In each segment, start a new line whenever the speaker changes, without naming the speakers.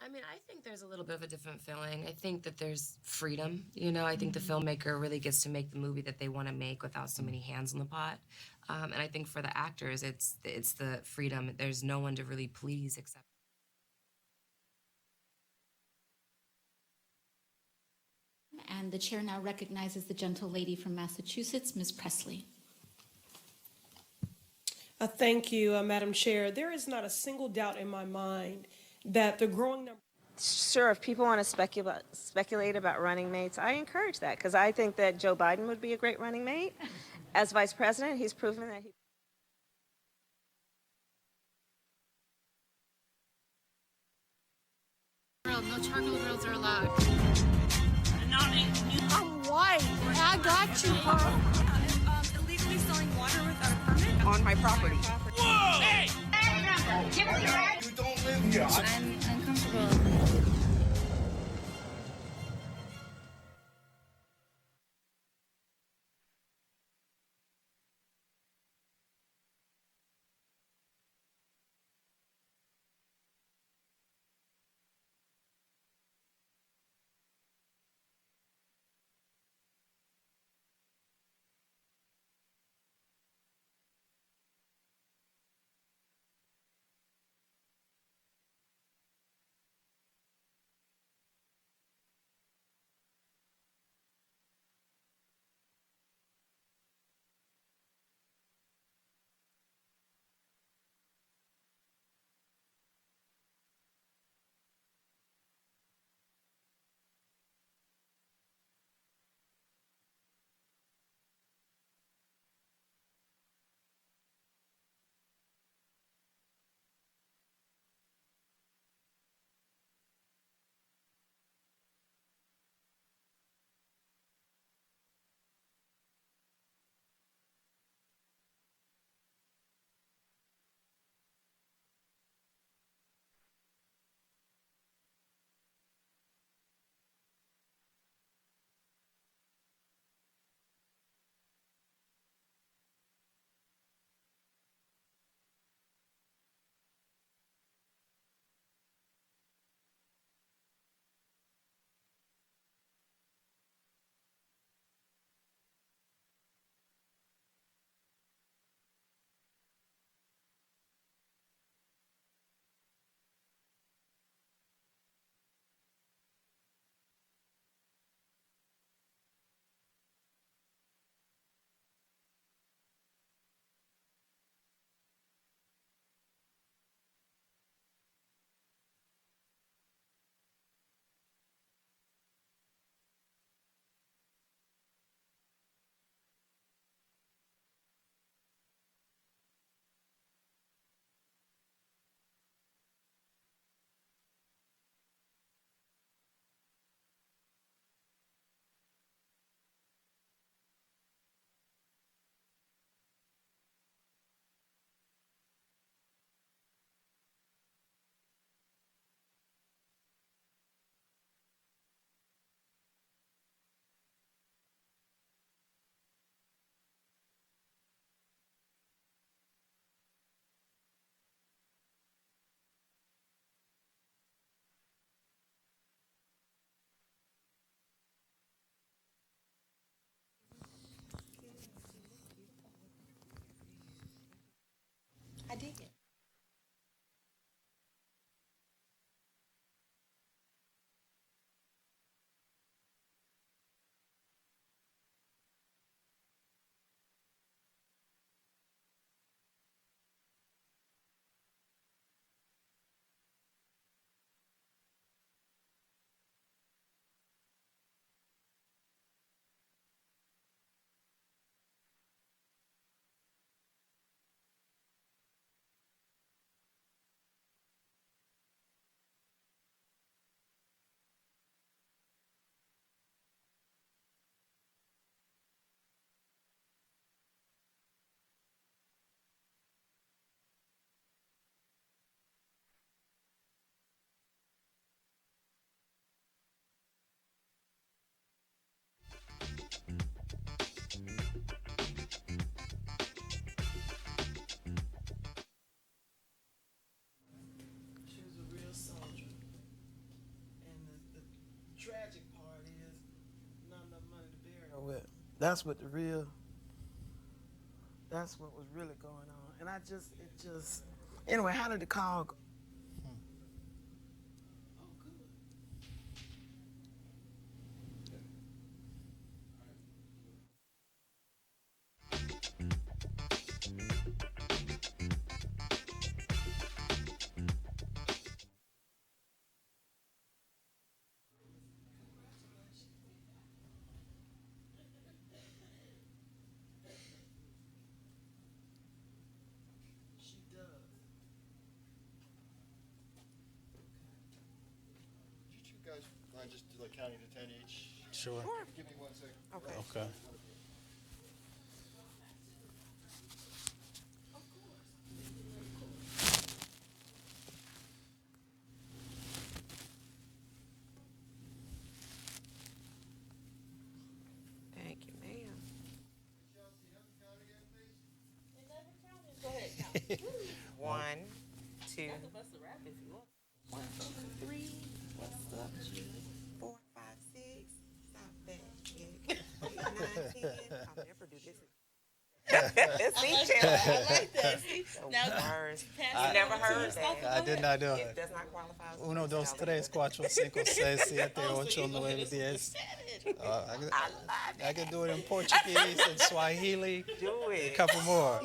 I mean, I think there's a little bit of a different feeling. I think that there's freedom. I think the
Mhm.
filmmaker really gets to make the movie that they want to make without so many hands on the pot. And I think for the actors, it's the freedom. There's no one to really please except.
And the chair now recognizes the gentle lady from Massachusetts, Ms. Presley.
Thank you, Madam Chair. There is not a single doubt in my mind that the growing number.
Sure, if people want to speculate about running mates, I encourage that because I think that Joe Biden would be a great running mate. As vice president, he's proven that he.
No charcoal grills are allowed.
I'm white. I got you, Carl.
Illegally selling water without a permit
On my property.
Whoa! Hey!
You don't live here.
I'm uncomfortable.
That's what that's what was really going on. And anyway, how did the call go?
You two guys mind just do like counting to 10 each?
Sure.
Give me 1 second.
Okay.
Thank you, ma'am. One, two. One, two, three. What's up, G? 4, 5, 6. Stop that. 8, 9, 10. I'll never do this. See, Taylor, I like that. See, words. You never heard that.
I did not do
It
it.
does not qualify as
Uno, dos,
personality.
tres, cuatro, cinco, seis, siete, ocho, nueve, diez. I can do it in Portuguese and Swahili.
Do
A
it.
couple more.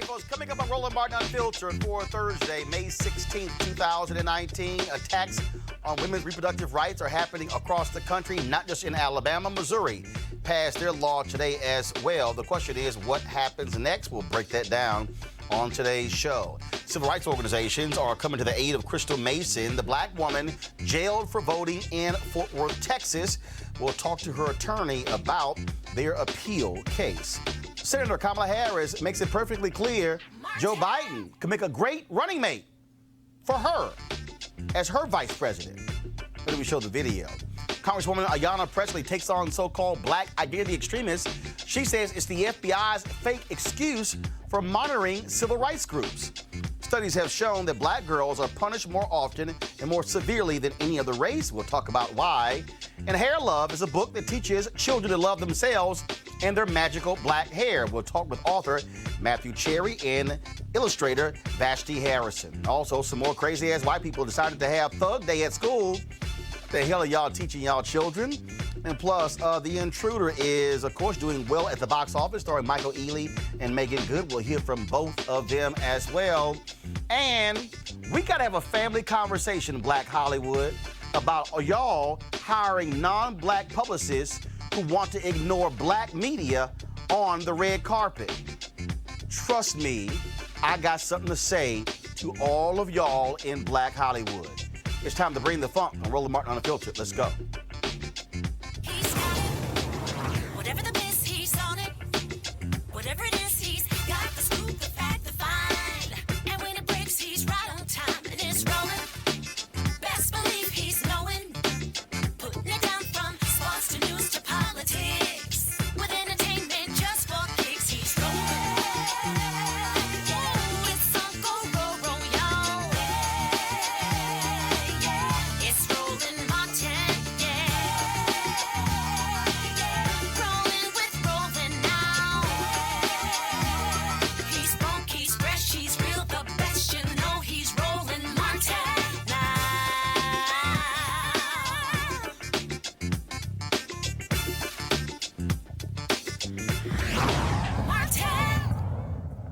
right, folks, coming up on Roland Martin Unfiltered for Thursday, May 16th, 2019. Attacks on women's reproductive rights are happening across the country, not just in Alabama. Missouri passed their law today as well. The question is, what happens next? We'll break that down on today's show. Civil rights organizations are coming to the aid of Crystal Mason, the black woman jailed for voting in Fort Worth, Texas. We'll talk to her attorney about their appeal case. Senator Kamala Harris makes it perfectly clear Joe Biden could make a great running mate for her as her vice president. Let me show the video. Congresswoman Ayanna Pressley takes on so-called black identity extremists. She says it's the FBI's fake excuse for monitoring civil rights groups. Studies have shown that black girls are punished more often and more severely than any other race. We'll talk about why. And Hair Love is a book that teaches children to love themselves and their magical black hair. We'll talk with author Matthew Cherry and illustrator Vashti Harrison. Also, some more crazy-ass white people decided to have Thug Day at school. What the hell are y'all teaching y'all children? And plus, The Intruder is, of course, doing well at the box office, starring Michael Ealy and Megan Good. We'll hear from both of them as well. And we got to have a family conversation, Black Hollywood, about y'all hiring non-black publicists who want to ignore black media on the red carpet. Trust me, I got something to say to all of y'all in Black Hollywood. It's time to bring the funk on Roland Martin Unfiltered. Let's go.
Whatever the biz, he's on it. Whatever it is, he's got the scoop, the fact, the find. And when it breaks, he's right on time and it's rolling. Best believe he's knowing. Putting it down from sports to news to politics. With entertainment just for kicks, he's rolling. Yeah, it's Uncle Roro, y'all. Yeah, it's Roland Martin, yeah. Rolling with Roland now. He's funk, he's fresh, he's real, the best, you know he's Roland Martin now. Martin.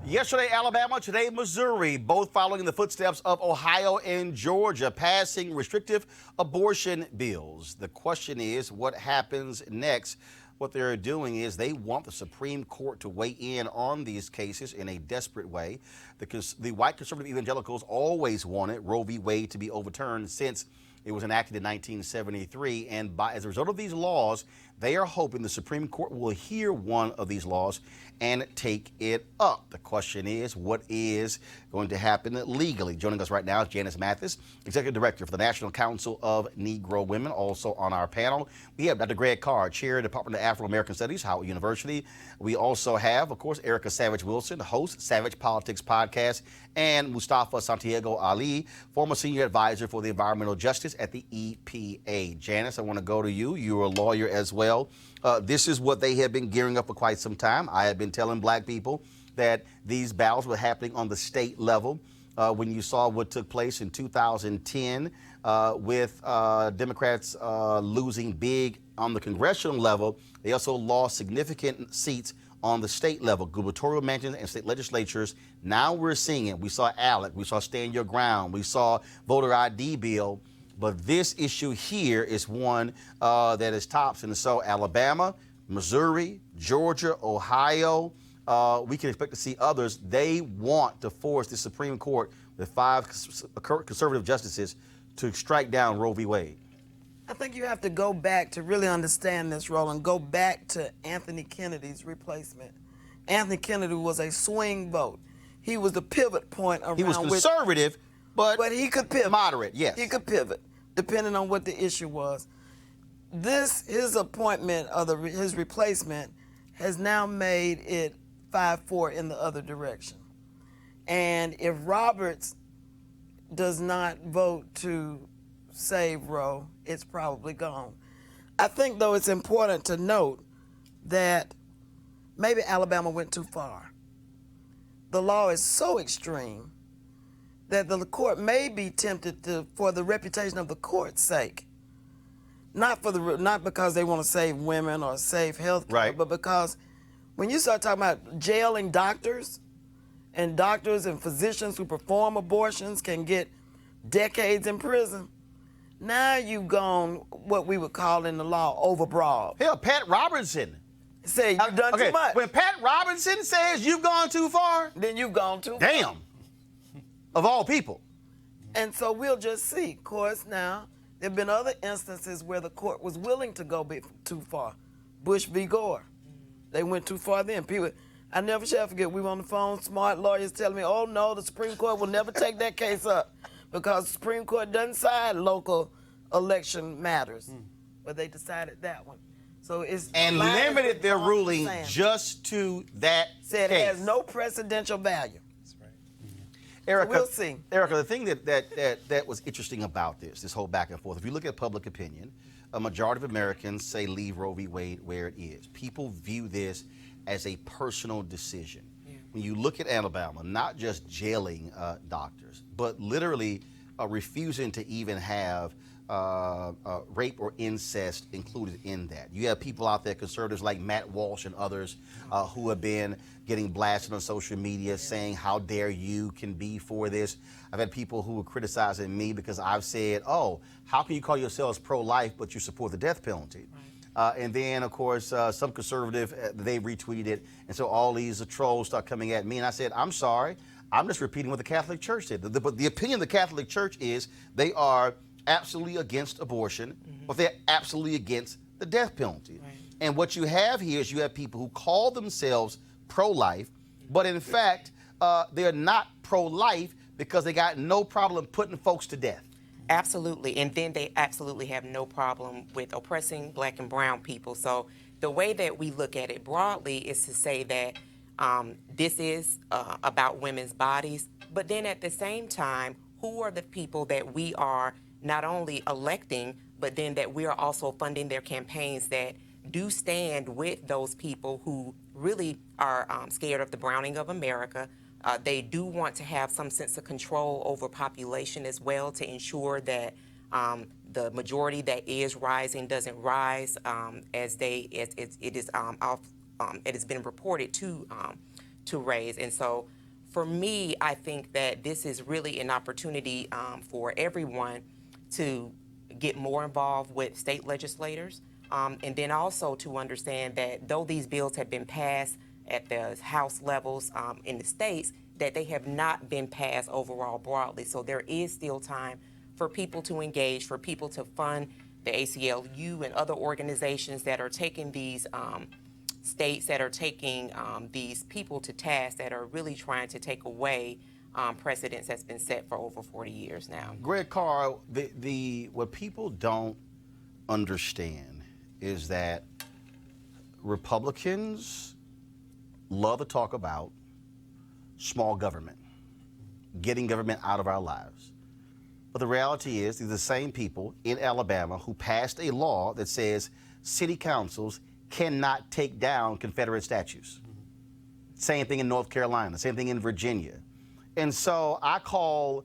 Yesterday, Alabama, today, Missouri, both following in the footsteps of Ohio and Georgia, passing restrictive abortion bills. The question is, what happens next? What they're doing is they want the Supreme Court to weigh in on these cases in a desperate way. The white conservative evangelicals always wanted Roe v. Wade to be overturned since it was enacted in 1973. And as a result of these laws, they are hoping the Supreme Court will hear one of these laws and take it up. The question is, what is going to happen legally? Joining us right now is Janice Mathis, Executive Director for the National Council of Negro Women. Also on our panel, we have Dr. Greg Carr, Chair of the Department of Afro-American Studies, Howard University. We also have, of course, Erica Savage Wilson, host, Savage Politics Podcast, and Mustafa Santiago Ali, former Senior Advisor for the Environmental Justice at the EPA. Janice, I want to go to you. You're a lawyer as well. This is what they have been gearing up for quite some time. I have been telling black people that these battles were happening on the state level. When you saw what took place in 2010 with Democrats losing big on the congressional level, they also lost significant seats on the state level, gubernatorial mansions and state legislatures. Now we're seeing it. We saw ALEC, we saw Stand Your Ground, we saw voter ID bill. But this issue here is one that is tops. And so Alabama, Missouri, Georgia, Ohio, we can expect to see others. They want to force the Supreme Court with 5 conservative justices to strike down Roe v. Wade.
I think you have to go back to really understand this, Roland. Go back to Anthony Kennedy's replacement. Anthony Kennedy was a swing vote. He was the pivot point around.
He was conservative, but
he could pivot.
Moderate, yes.
He could pivot, depending on what the issue was. His appointment of his replacement has now made it 5-4 in the other direction. And if Roberts does not vote to save Roe, it's probably gone. I think, though, it's important to note that maybe Alabama went too far. The law is so extreme that the court may be tempted to, for the reputation of the court's sake, not because they want to save women or save health care,
right,
but because when you start talking about jailing doctors and doctors and physicians who perform abortions can get decades in prison. Now you've gone what we would call in the law overbroad.
Hell, Pat Robertson
say you've done too much.
When Pat Robinson says you've gone too far,
then you've gone too far.
Damn. Of all people.
And so we'll just see. Of course, now, there have been other instances where the court was willing to go too far. Bush v. Gore. They went too far then. People, I never shall forget, we were on the phone, smart lawyers telling me, oh no, the Supreme Court will never take that case up because the Supreme Court doesn't side local election matters. But they decided that one. So it's
and limited their ruling just to that
said
case.
It has no precedential value.
That's right. Erica,
so we'll see.
Erica, the thing that was interesting about this whole back and forth, if you look at public opinion, a majority of Americans say leave Roe v. Wade where it is. People view this as a personal decision. Yeah. When you look at Alabama, not just jailing doctors, but literally refusing to even have rape or incest included in that. You have people out there, conservatives like Matt Walsh and others, who have been getting blasted on social media saying, how dare you can be for this. I've had people who were criticizing me because I've said, oh, how can you call yourselves pro-life but you support the death penalty? Right. And then, of course, some conservative, they retweeted it. And so all these trolls start coming at me. And I said, I'm sorry. I'm just repeating what the Catholic Church said. But the opinion of the Catholic Church is they are absolutely against abortion, but they're absolutely against the death penalty. Right. And what you have here is you have people who call themselves pro-life, but in fact, they're not pro-life because they got no problem putting folks to death.
Absolutely. And then they absolutely have no problem with oppressing Black and brown people. So the way that we look at it broadly is to say that this is about women's bodies, but then at the same time, who are the people that we are not only electing, but then that we are also funding their campaigns that do stand with those people who really are scared of the browning of America. They do want to have some sense of control over population as well to ensure that the majority that is rising doesn't rise it has been reported to raise. And so for me, I think that this is really an opportunity for everyone to get more involved with state legislators, and then also to understand that though these bills have been passed at the House levels in the states, that they have not been passed overall broadly. So there is still time for people to engage, for people to fund the ACLU and other organizations that are taking these states that are taking these people to task, that are really trying to take away precedents that's been set for over 40 years now.
Greg Carr, what people don't understand is that Republicans love to talk about small government, getting government out of our lives. But the reality is these are the same people in Alabama who passed a law that says city councils cannot take down Confederate statues. Same thing in North Carolina, same thing in Virginia. And so I call,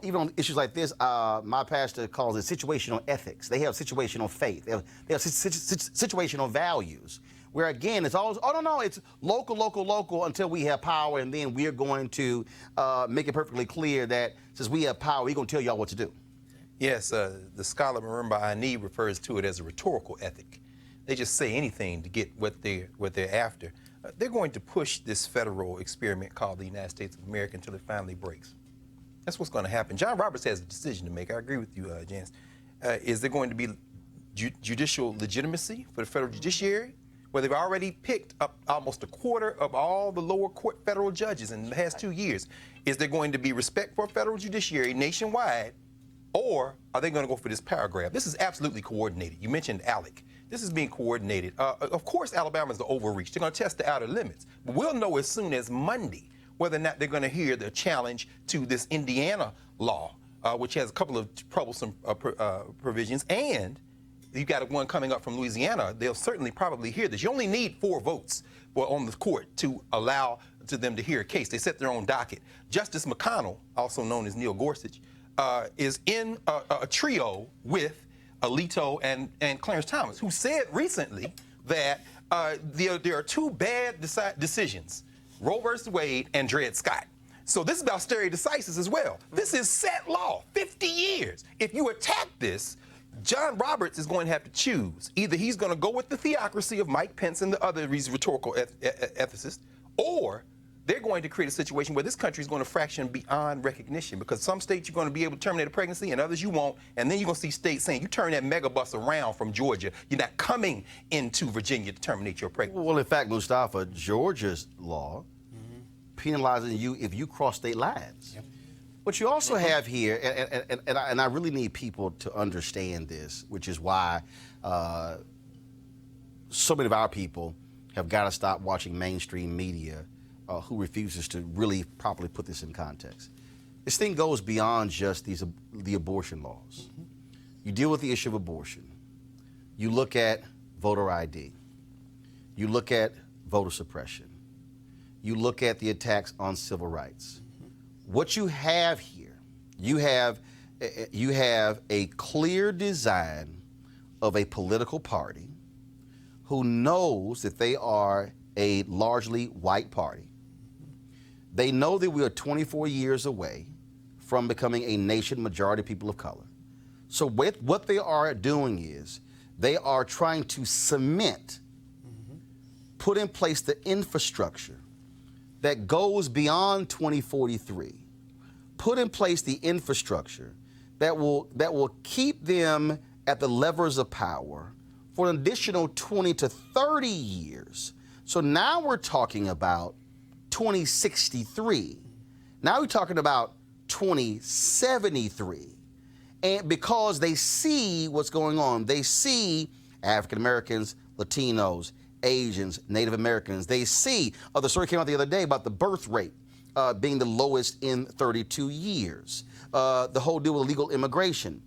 even on issues like this, my pastor calls it situational ethics. They have situational faith. They have situational values. Where again, it's always, oh no, it's local until we have power, and then we're going to make it perfectly clear that since we have power, we're going to tell y'all what to do.
Yes, the scholar Marimba Ani refers to it as a rhetorical ethic. They just say anything to get what they're after. They're going to push this federal experiment called the United States of America until it finally breaks. That's what's going to happen. John Roberts has a decision to make. I agree with you, Janice. Is there going to be judicial legitimacy for the federal judiciary? Well, they've already picked up almost a quarter of all the lower court federal judges in the past 2 years. Is there going to be respect for a federal judiciary nationwide, or are they going to go for this paragraph? This is absolutely coordinated. You mentioned ALEC. This is being coordinated. Of course, Alabama's the overreach. They're going to test the outer limits. But we'll know as soon as Monday whether or not they're going to hear the challenge to this Indiana law, which has a couple of troublesome provisions, and you've got one coming up from Louisiana. They'll certainly probably hear this. You only need 4 votes on the court to allow to them to hear a case. They set their own docket. Justice McConnell, also known as Neil Gorsuch, is in a trio with Alito and Clarence Thomas, who said recently that there are 2 bad decisions Roe versus Wade, and Dred Scott. So this is about stare decisis as well. This is set law, 50 years. If you attack this, John Roberts is going to have to choose. Either he's going to go with the theocracy of Mike Pence and the other these rhetorical ethicists, or they're going to create a situation where this country is going to fraction beyond recognition, because some states you're going to be able to terminate a pregnancy and others you won't. And then you're going to see states saying, you turn that megabus around from Georgia, you're not coming into Virginia to terminate your pregnancy.
Well, in fact, Mustafa, Georgia's law penalizing you if you cross state lines. Yep. What you also have here, and I really need people to understand this, which is why so many of our people have got to stop watching mainstream media who refuses to really properly put this in context. This thing goes beyond just the abortion laws. You deal with the issue of abortion. You look at voter ID. You look at voter suppression. You look at the attacks on civil rights. What you have here, you have a clear design of a political party who knows that they are a largely white party. They know that we are 24 years away from becoming a nation majority people of color. So what they are doing is they are trying to cement, put in place the infrastructure that goes beyond 2043, put in place the infrastructure that will keep them at the levers of power for an additional 20 to 30 years. So now we're talking about 2063. Now we're talking about 2073. And because they see what's going on, they see African Americans, Latinos, Asians, Native Americans. They see, the story came out the other day about the birth rate being the lowest in 32 years. The whole deal with illegal immigration.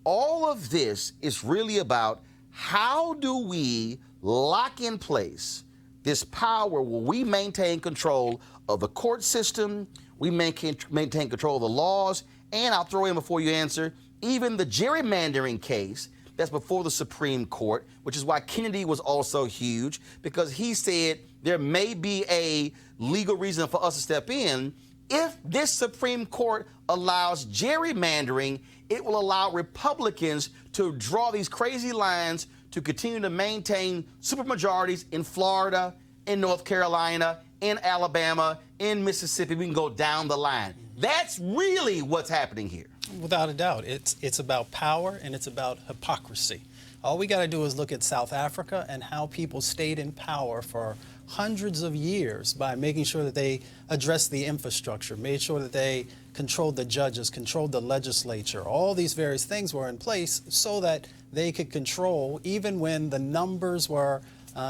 All of this is really about how do we lock in place this power where we maintain control of the court system, we maintain control of the laws, and I'll throw in before you answer, even the gerrymandering case that's before the Supreme Court, which is why Kennedy was also huge, because he said there may be a legal reason for us to step in. If this Supreme Court allows gerrymandering, it will allow Republicans to draw these crazy lines to continue to maintain supermajorities in Florida, in North Carolina, in Alabama, in Mississippi. We can go down the line. That's really what's happening here.
Without a doubt. It's about power and it's about hypocrisy. All we got to do is look at South Africa and how people stayed in power for hundreds of years by making sure that they addressed the infrastructure, made sure that they controlled the judges, controlled the legislature. All these various things were in place so that they could control, even when the numbers were,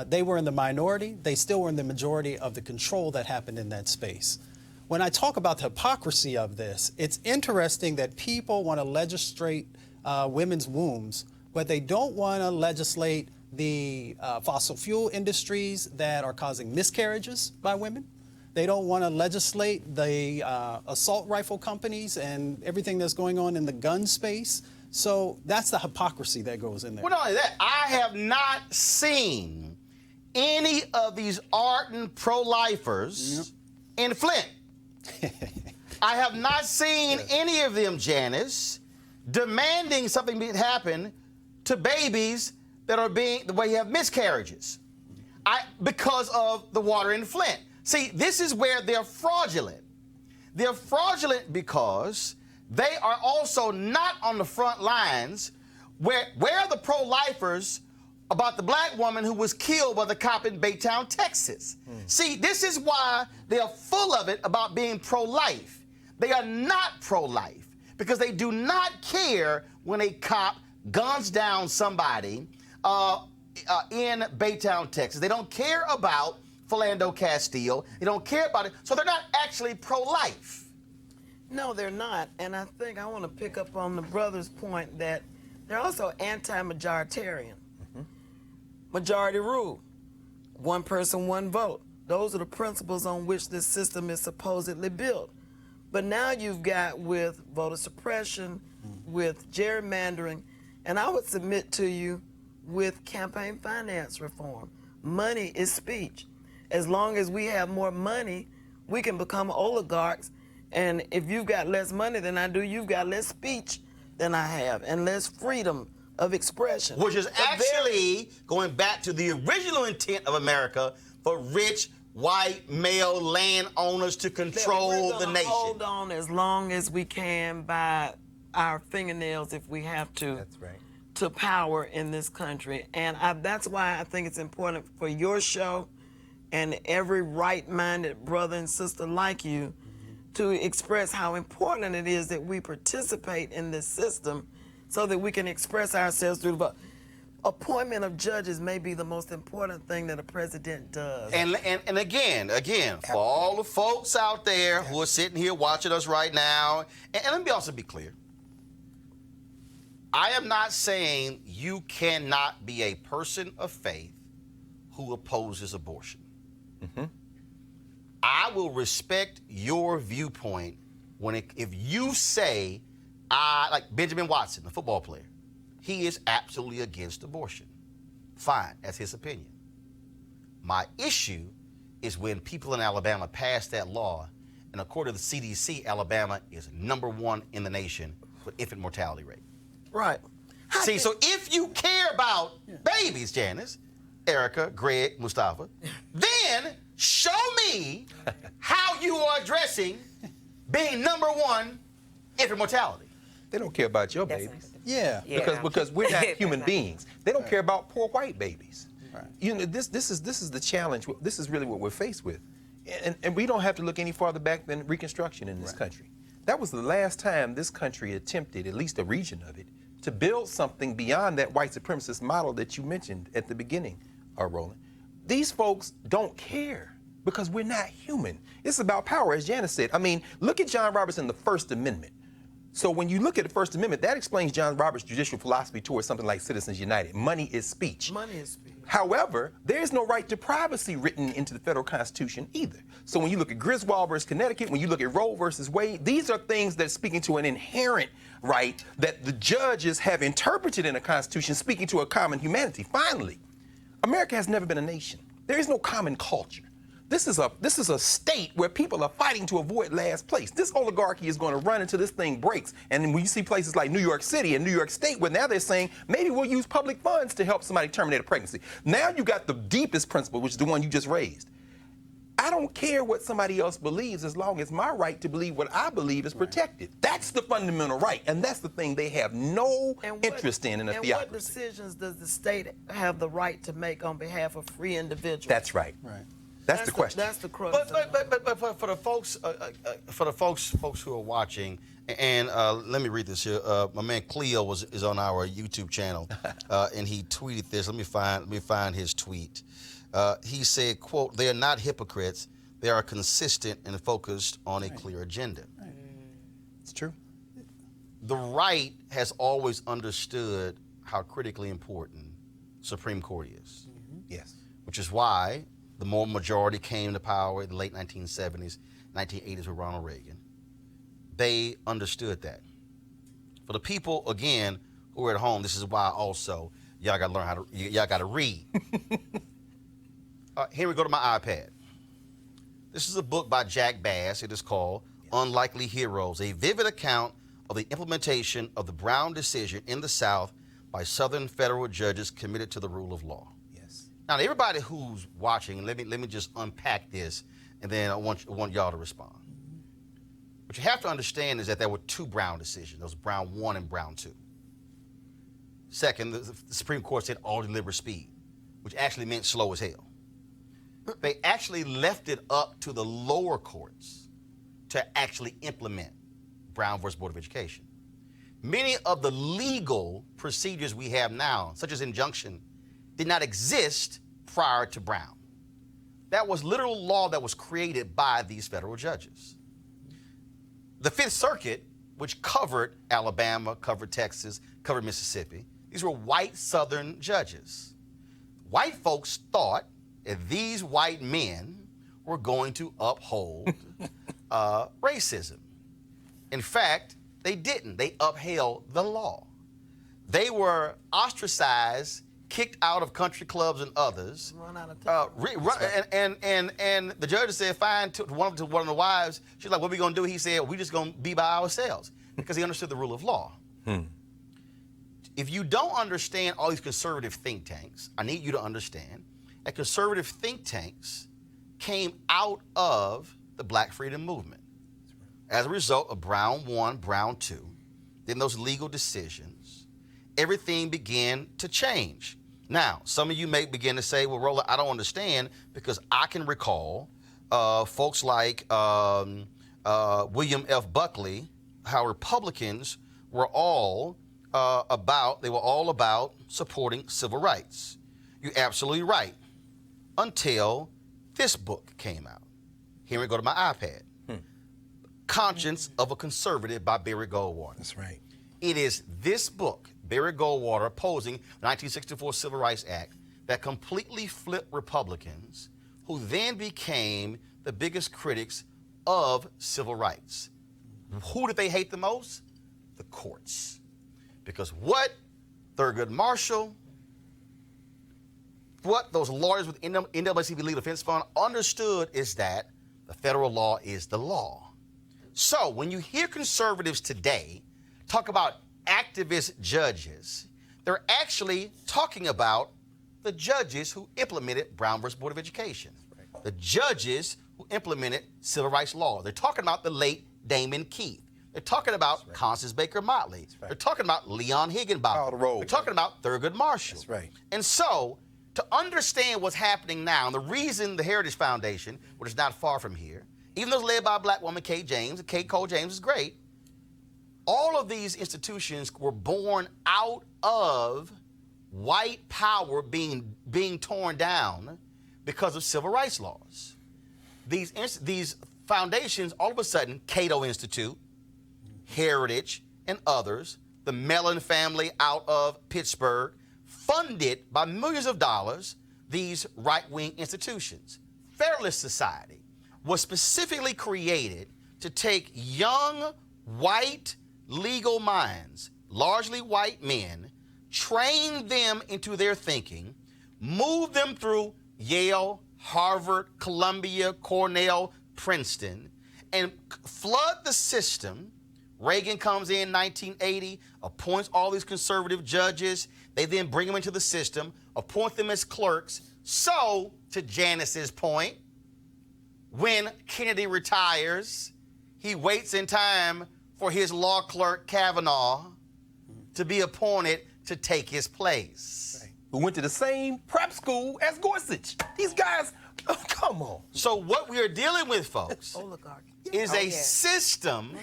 they were in the minority, they still were in the majority of the control that happened in that space. When I talk about the hypocrisy of this, it's interesting that people want to legislate women's wombs, but they don't want to legislate the fossil fuel industries that are causing miscarriages by women. They don't want to legislate the assault rifle companies and everything that's going on in the gun space. So that's the hypocrisy that goes in there.
Well, not only that, I have not seen any of these ardent pro-lifers in Flint. I have not seen any of them, Janice, demanding something happen to babies that are where you have miscarriages because of the water in Flint. See, this is where they're fraudulent. They're fraudulent because they are also not on the front lines. Where are the pro-lifers about the black woman who was killed by the cop in Baytown, Texas? See, this is why they are full of it about being pro-life. They are not pro-life because they do not care when a cop guns down somebody in Baytown, Texas. They don't care about Philando Castile. They don't care about it. So they're not actually pro-life.
No, they're not. And I think I want to pick up on the brother's point that they're also anti-majoritarian. Majority rule. One person, one vote. Those are the principles on which this system is supposedly built. But now you've got with voter suppression, with gerrymandering, and I would submit to you with campaign finance reform. Money is speech. as long as we have more money, we can become oligarchs. And if you've got less money than I do, you've got less speech than I have and less freedom of expression.
Which is actually going back to the original intent of America for rich, white, male landowners to control the nation.
Hold on as long as we can by our fingernails if we have to.
That's right.
To power in this country. And that's why I think it's important for your show and every right-minded brother and sister like you to express how important it is that we participate in this system so that we can express ourselves through the vote. Appointment of judges may be the most important thing that a president does.
And again, for all the folks out there who are sitting here watching us right now, and let me also be clear, I am not saying you cannot be a person of faith who opposes abortion.
Mm-hmm.
I will respect your viewpoint if you say, like Benjamin Watson, the football player, he is absolutely against abortion. Fine, that's his opinion. My issue is when people in Alabama pass that law, and according to the CDC, Alabama is #1 in the nation for infant mortality rate.
Right.
See, so if you care about babies, Janice, Erica, Greg, Mustafa, then show me how you are addressing being #1 infant mortality.
They don't care about your babies.
Yeah.
Because we're not human beings. They don't care about poor white babies. Right. You know, this is the challenge. This is really what we're faced with. And we don't have to look any farther back than Reconstruction in this country. That was the last time this country attempted, at least a region of it, to build something beyond that white supremacist model that you mentioned at the beginning, Roland. These folks don't care because we're not human. It's about power, as Janice said. I mean, look at John Roberts in the First Amendment. So when you look at the First Amendment, that explains John Roberts' judicial philosophy towards something like Citizens United. Money is speech.
Money is speech.
However, there is no right to privacy written into the federal Constitution either. So when you look at Griswold versus Connecticut, when you look at Roe versus Wade, these are things that are speaking to an inherent right that the judges have interpreted in the Constitution, speaking to a common humanity. Finally, America has never been a nation. There is no common culture. This is a state where people are fighting to avoid last place. This oligarchy is going to run until this thing breaks. And then when you see places like New York City and New York State, where now they're saying, maybe we'll use public funds to help somebody terminate a pregnancy. Now you got the deepest principle, which is the one you just raised. I don't care what somebody else believes as long as my right to believe what I believe is protected. That's the fundamental right, and that's the thing they have no interest in a theocracy.
And what decisions does the state have the right to make on behalf of free individuals?
That's right. That's the question.
That's the crux.
But for the folks who are watching, and let me read this here. My man Cleo is on our YouTube channel, and he tweeted this. Let me find his tweet. He said, "Quote: They are not hypocrites. They are consistent and focused on a clear agenda."
Right. It's true.
The right has always understood how critically important Supreme Court is.
Mm-hmm.
Yes.
Which is why the Moore majority came to power in the late 1970s, 1980s with Ronald Reagan. They understood that. For the people, again, who are at home, this is why also y'all got to learn y'all got to read. Here we go to my iPad. This is a book by Jack Bass. It is called Unlikely Heroes, a vivid account of the implementation of the Brown decision in the South by Southern federal judges committed to the rule of law. Now, everybody who's watching, let me just unpack this, and then I want y'all to respond. What you have to understand is that there were 2 Brown decisions. There was Brown 1 and Brown 2. Second, the Supreme Court said all deliberate speed, which actually meant slow as hell. They actually left it up to the lower courts to actually implement Brown versus Board of Education. Many of the legal procedures we have now, such as injunction, did not exist prior to Brown. That was literal law that was created by these federal judges. The Fifth Circuit, which covered Alabama, covered Texas, covered Mississippi, these were white Southern judges. White folks thought that these white men were going to uphold racism. In fact, they didn't. They upheld the law. They were ostracized kicked out of country clubs and others.
Run out of time.
And the judge said, fine, to one of the wives. She's like, what are we going to do? He said, we just going to be by ourselves, because he understood the rule of law. If you don't understand all these conservative think tanks, I need you to understand that conservative think tanks came out of the Black Freedom Movement. As a result of Brown 1, Brown 2, then those legal decisions, everything began to change. Now, some of you may begin to say, well, Roland, I don't understand, because I can recall folks like William F. Buckley, how Republicans were all about supporting civil rights. You're absolutely right. Until this book came out. Here we go to my iPad. Conscience of a Conservative by Barry Goldwater.
That's right.
It is this book, Barry Goldwater, opposing the 1964 Civil Rights Act, that completely flipped Republicans, who then became the biggest critics of civil rights. Who did they hate the most? The courts. Because what Thurgood Marshall, what those lawyers with NAACP Legal Defense Fund understood is that the federal law is the law. So when you hear conservatives today talk about activist judges, they're actually talking about the judges who implemented Brown versus Board of Education, the judges who implemented civil rights law. They're talking about the late Damon Keith. They're talking about Constance Baker Motley. They're talking about Leon Higginbotham. They're talking about Thurgood Marshall.
That's right.
And so, to understand what's happening now, and the reason the Heritage Foundation, which is not far from here, even though it's led by a black woman, Kate James, and Kate Cole James is great, all of these institutions were born out of white power being torn down because of civil rights laws. These foundations, all of a sudden, Cato Institute, Heritage, and others, the Mellon family out of Pittsburgh, funded by millions of dollars these right-wing institutions. Fairless Society was specifically created to take young, white, legal minds, largely white men, train them into their thinking, move them through Yale, Harvard, Columbia, Cornell, Princeton, and flood the system. Reagan comes in 1980, appoints all these conservative judges. They then bring them into the system, appoint them as clerks. So, to Janice's point, when Kennedy retires, he waits in time for his law clerk, Kavanaugh, to be appointed to take his place.
Right. Who went to the same prep school as Gorsuch. These guys, oh, come on.
So what we are dealing with, folks, is a system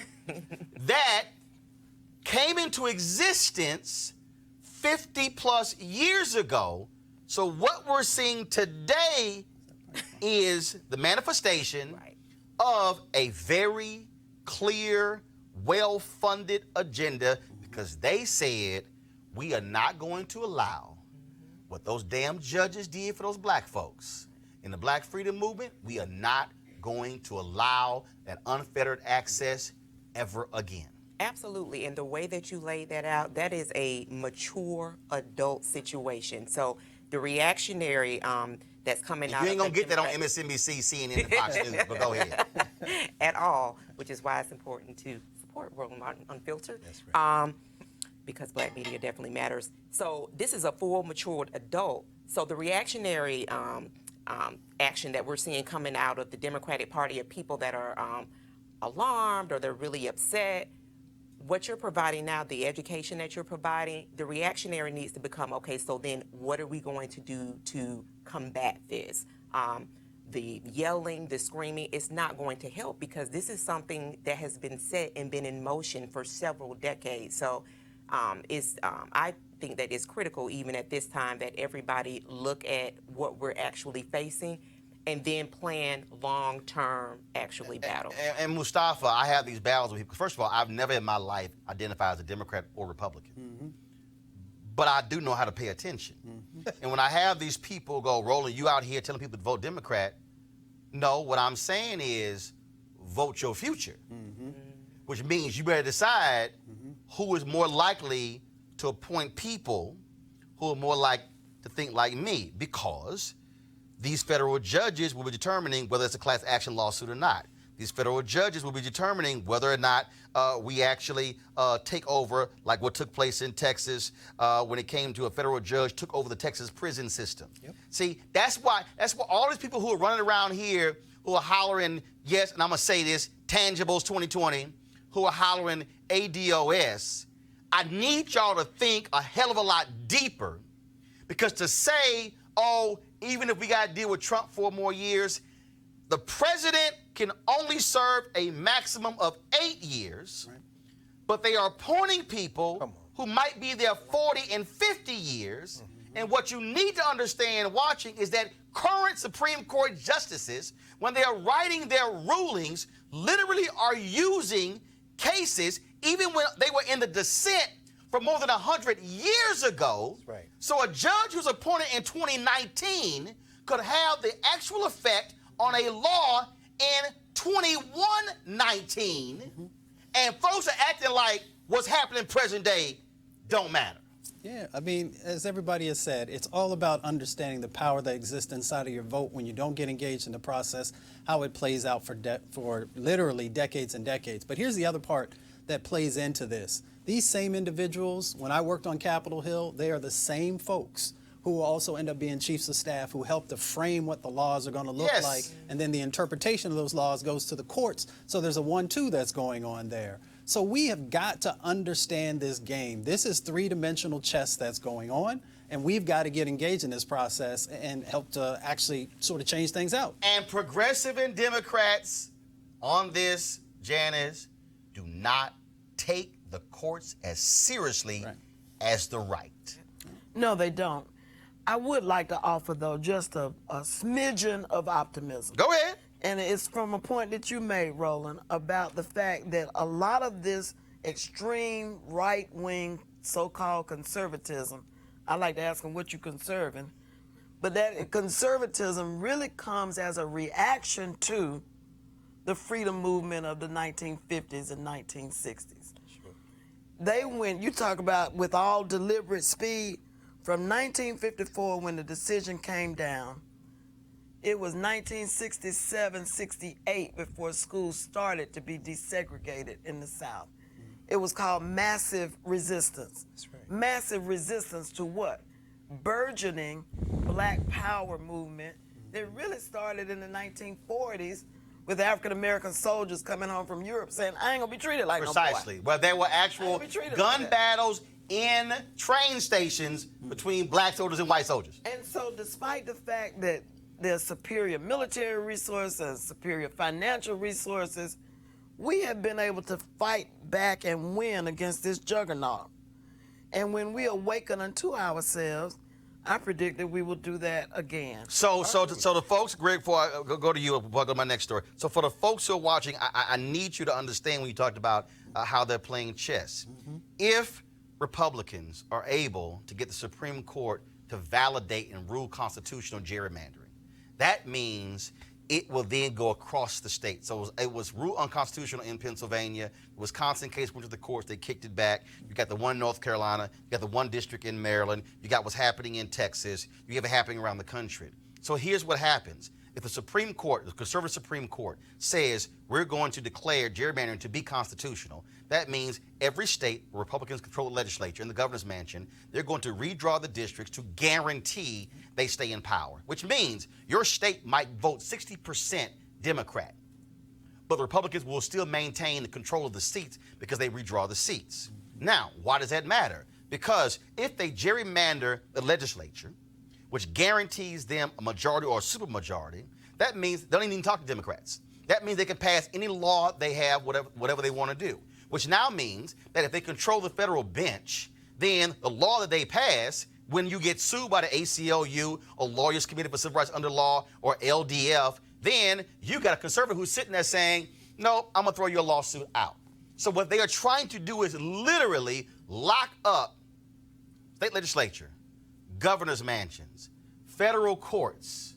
that came into existence 50 plus years ago. So what we're seeing today is the manifestation of a very clear, well-funded agenda, because they said we are not going to allow what those damn judges did for those black folks. In the Black Freedom Movement, we are not going to allow that unfettered access ever again.
Absolutely, and the way that you laid that out, that is a mature adult situation. So the reactionary that's coming out.
You ain't gonna get that on MSNBC, CNN, and Fox News, but go ahead.
At all, which is why it's important to support Roland Martin Unfiltered.
That's right.
Because black media definitely matters. So this is a full matured adult. So the reactionary action that we're seeing coming out of the Democratic Party of people that are alarmed or they're really upset, what you're providing now, the education that you're providing, the reactionary needs to become, okay, so then what are we going to do to combat this? The yelling, the screaming, it's not going to help, because this is something that has been set and been in motion for several decades. So I think that it's critical even at this time that everybody look at what we're actually facing and then plan long-term actually battle.
And Mustafa, I have these battles with people. First of all, I've never in my life identified as a Democrat or Republican. Mm-hmm. But I do know how to pay attention. Mm-hmm. And when I have these people go, Roland, you out here telling people to vote Democrat, no, what I'm saying is vote your future. Mm-hmm. Which means you better decide who is more likely to appoint people who are more like to think like me, because these federal judges will be determining whether it's a class action lawsuit or not. These federal judges will be determining whether or not we actually take over, like what took place in Texas when it came to a federal judge took over the Texas prison system. Yep. See, that's why all these people who are running around here who are hollering, yes, and I'm going to say this, Tangibles 2020, who are hollering ADOS, I need y'all to think a hell of a lot deeper, because to say, oh, even if we got to deal with Trump 4 more years, the president can only serve a maximum of 8 years, right, but they are appointing people who might be there 40 and 50 years. Mm-hmm. And what you need to understand watching is that current Supreme Court justices, when they are writing their rulings, literally are using cases even when they were in the dissent for more than 100 years ago. Right. So a judge who's appointed in 2019 could have the actual effect on a law in 2119, mm-hmm, and folks are acting like what's happening present day don't matter.
Yeah, I mean, as everybody has said, it's all about understanding the power that exists inside of your vote when you don't get engaged in the process, how it plays out for literally decades and decades. But here's the other part that plays into this. These same individuals, when I worked on Capitol Hill, they are the same folks who also end up being chiefs of staff who help to frame what the laws are going to look like. And then the interpretation of those laws goes to the courts. So there's a 1-2 that's going on there. So we have got to understand this game. This is 3-dimensional chess that's going on, and we've got to get engaged in this process and help to actually sort of change things out.
And progressive and Democrats on this, Janice, do not take the courts as seriously as the right.
No, they don't. I would like to offer, though, just a smidgen of optimism.
Go ahead.
And it's from a point that you made, Roland, about the fact that a lot of this extreme right-wing so-called conservatism, I like to ask them what you conserving, but that conservatism really comes as a reaction to the freedom movement of the 1950s and 1960s. Sure. They went, you talk about with all deliberate speed, from 1954 when the decision came down, it was 1967, 68 before schools started to be desegregated in the South. Mm-hmm. It was called massive resistance. That's right. Massive resistance to what? Burgeoning Black Power movement that really started in the 1940s with African-American soldiers coming home from Europe saying, I ain't gonna be treated like no boy.
Precisely. Well, there were actual gun battles in train stations between black soldiers and white soldiers.
And so despite the fact that there's superior military resources, superior financial resources, we have been able to fight back and win against this juggernaut. And when we awaken unto ourselves, I predict that we will do that again.
So the folks, Greg, before I go to you, before I go to my next story. So for the folks who are watching, I need you to understand when you talked about how they're playing chess. Mm-hmm. If Republicans are able to get the Supreme Court to validate and rule constitutional gerrymandering, that means it will then go across the state. So it was ruled unconstitutional in Pennsylvania. The Wisconsin case went to the courts. They kicked it back. You got the one in North Carolina. You got the one district in Maryland. You got what's happening in Texas. You have it happening around the country. So here's what happens. If the Supreme Court, the conservative Supreme Court, says we're going to declare gerrymandering to be constitutional, that means every state where Republicans control the legislature and the governor's mansion, they're going to redraw the districts to guarantee they stay in power, which means your state might vote 60% Democrat, but the Republicans will still maintain the control of the seats because they redraw the seats. Now, why does that matter? Because if they gerrymander the legislature, which guarantees them a majority or a supermajority, that means they don't even talk to Democrats. That means they can pass any law they have, whatever they want to do, which now means that if they control the federal bench, then the law that they pass, when you get sued by the ACLU or Lawyers Committee for Civil Rights Under Law or LDF, then you got a conservative who's sitting there saying, no, I'm going to throw your lawsuit out. So what they are trying to do is literally lock up state legislature, governor's mansions, federal courts,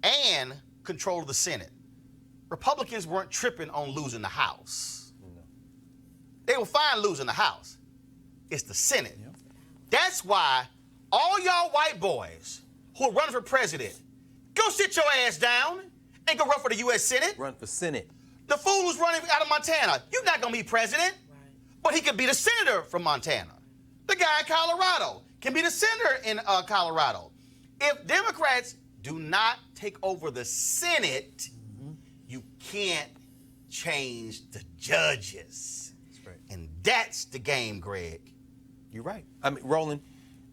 and control of the Senate. Republicans weren't tripping on losing the House. No. They were fine losing the House. It's the Senate. Yep. That's why all y'all white boys who are running for president, go sit your ass down and go run for the U.S. Senate.
Run for Senate.
The fool who's running out of Montana, you're not going to be president, but he could be the senator from Montana. The guy in Colorado can be the senator in Colorado. If Democrats do not take over the Senate, you can't change the judges.
That's right.
And that's the game, Greg.
You're right. I mean, Roland,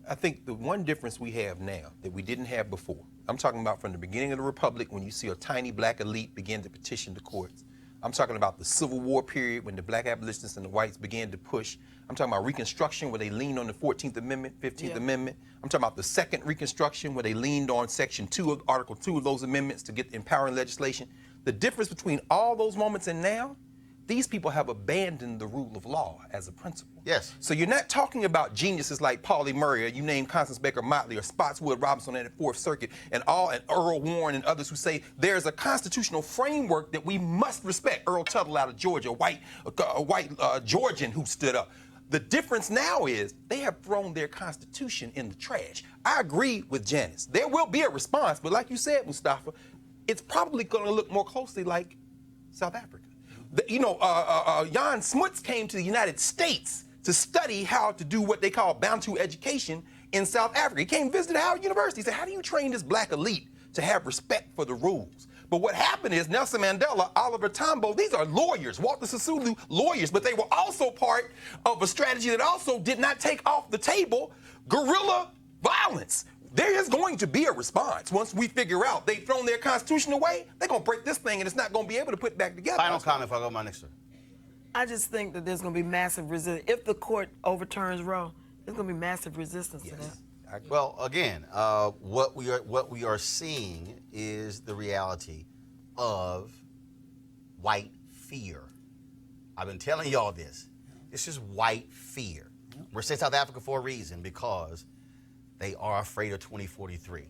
I think the one difference we have now that we didn't have before, I'm talking about from the beginning of the Republic when you see a tiny black elite begin to petition the courts. I'm talking about the Civil War period when the black abolitionists and the whites began to push. I'm talking about Reconstruction where they leaned on the 14th Amendment, 15th Amendment. I'm talking about the second Reconstruction where they leaned on Section 2 of Article 2 of those amendments to get empowering legislation. The difference between all those moments and now, these people have abandoned the rule of law as a principle.
Yes.
So you're not talking about geniuses like Pauli Murray, or you name Constance Baker Motley, or Spotswood Robinson at the Fourth Circuit, and Earl Warren and others who say there's a constitutional framework that we must respect. Earl Tuttle out of Georgia, a white Georgian who stood up. The difference now is they have thrown their constitution in the trash. I agree with Janice. There will be a response, but like you said, Mustafa, it's probably going to look more closely like South Africa. Jan Smuts came to the United States to study how to do what they call Bantu education in South Africa. He came visited Howard University. He said, how do you train this black elite to have respect for the rules? But what happened is Nelson Mandela, Oliver Tambo, these are lawyers, Walter Sisulu, lawyers, but they were also part of a strategy that also did not take off the table guerrilla violence. There is going to be a response once we figure out they've thrown their constitution away. They're going to break this thing, and it's not going to be able to put it back together.
Final comment before I go to my next one.
I just think that there's going to be massive resistance. If the court overturns Roe, there's going to be massive resistance to that.
Well, again, what we are seeing is the reality of white fear. I've been telling y'all this. This is white fear. We're saying South Africa for a reason, because they are afraid of 2043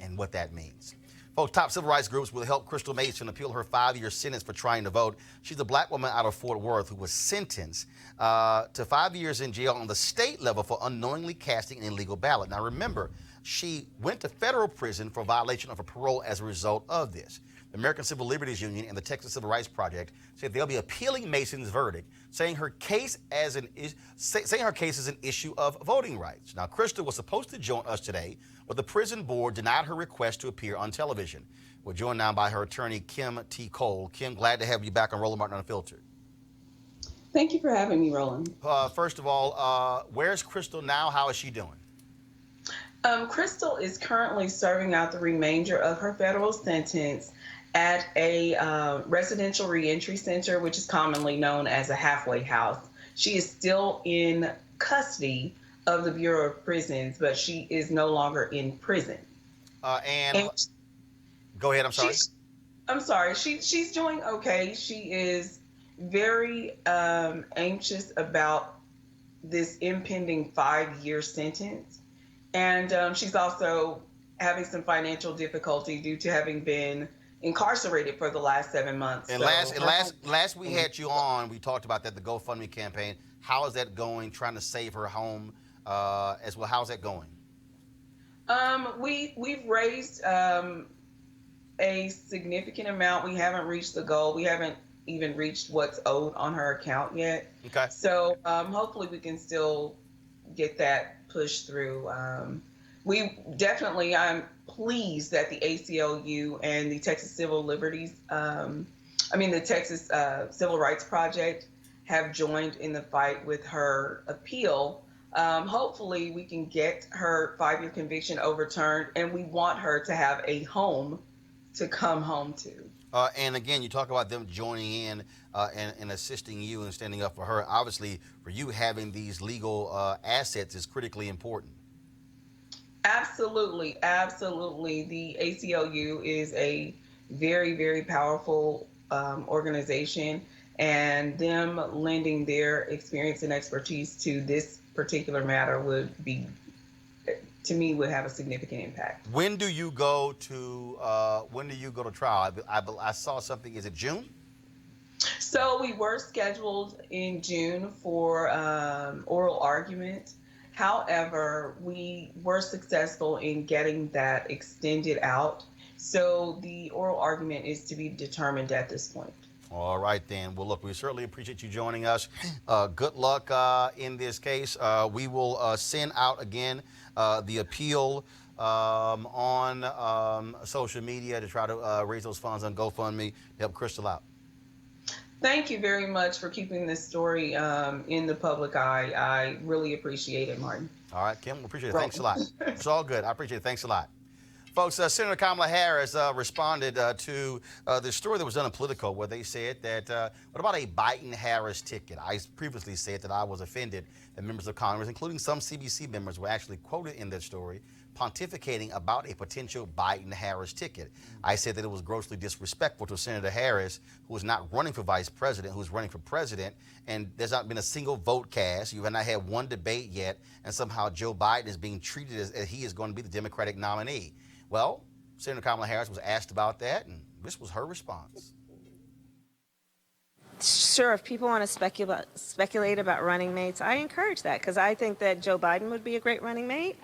and what that means. Folks, top civil rights groups will help Crystal Mason appeal her 5-year sentence for trying to vote. She's a black woman out of Fort Worth who was sentenced to 5 years in jail on the state level for unknowingly casting an illegal ballot. Now remember, she went to federal prison for violation of her parole as a result of this. The American Civil Liberties Union and the Texas Civil Rights Project said they'll be appealing Mason's verdict, saying her case is an issue of voting rights. Now, Crystal was supposed to join us today, but the prison board denied her request to appear on television. We're joined now by her attorney, Kim T. Cole. Kim, glad to have you back on Roland Martin Unfiltered.
Thank you for having me, Roland.
First of all, where's Crystal now? How is she doing?
Crystal is currently serving out the remainder of her federal sentence at a residential reentry center, which is commonly known as a halfway house. She is still in custody of the Bureau of Prisons, but she is no longer in prison.
And go ahead, I'm sorry.
She's doing okay. She is very anxious about this impending 5-year sentence. And she's also having some financial difficulty due to having been incarcerated for the last 7 months.
And last we had you on, we talked about that, the GoFundMe campaign. How is that going, trying to save her home as well? How's that going?
We've raised a significant amount. We haven't reached the goal. We haven't even reached what's owed on her account yet.
Okay.
So hopefully we can still get that pushed through. I'm pleased that the ACLU and the Texas Civil Liberties, the Texas Civil Rights Project have joined in the fight with her appeal. Hopefully we can get her 5-year conviction overturned, and we want her to have a home to come home to.
And again, you talk about them joining in and assisting you and standing up for her. Obviously, for you, having these legal assets is critically important.
Absolutely. The ACLU is a very, very powerful organization, and them lending their experience and expertise to this particular matter would have a significant impact.
When do you go to trial? I saw something. Is it June?
So we were scheduled in June for oral argument. However, we were successful in getting that extended out. So the oral argument is to be determined at this point.
All right, then. Well, look, we certainly appreciate you joining us. Good luck in this case. We will send out again the appeal on social media to try to raise those funds on GoFundMe to help Crystal out.
Thank you very much for keeping this story in the public eye. I really appreciate it, Martin.
All right, Kim, we appreciate it. Thanks a lot. It's all good. I appreciate it. Thanks a lot. Folks, Senator Kamala Harris responded to the story that was done in Politico where they said that, what about a Biden-Harris ticket? I previously said that I was offended that members of Congress, including some CBC members, were actually quoted in that story pontificating about a potential Biden-Harris ticket. I said that it was grossly disrespectful to Senator Harris, who is not running for vice president, who's running for president, and there's not been a single vote cast. You have not had one debate yet, and somehow Joe Biden is being treated as he is going to be the Democratic nominee. Well, Senator Kamala Harris was asked about that, and this was her response.
Sure, if people want to speculate about running mates, I encourage that because I think that Joe Biden would be a great running mate.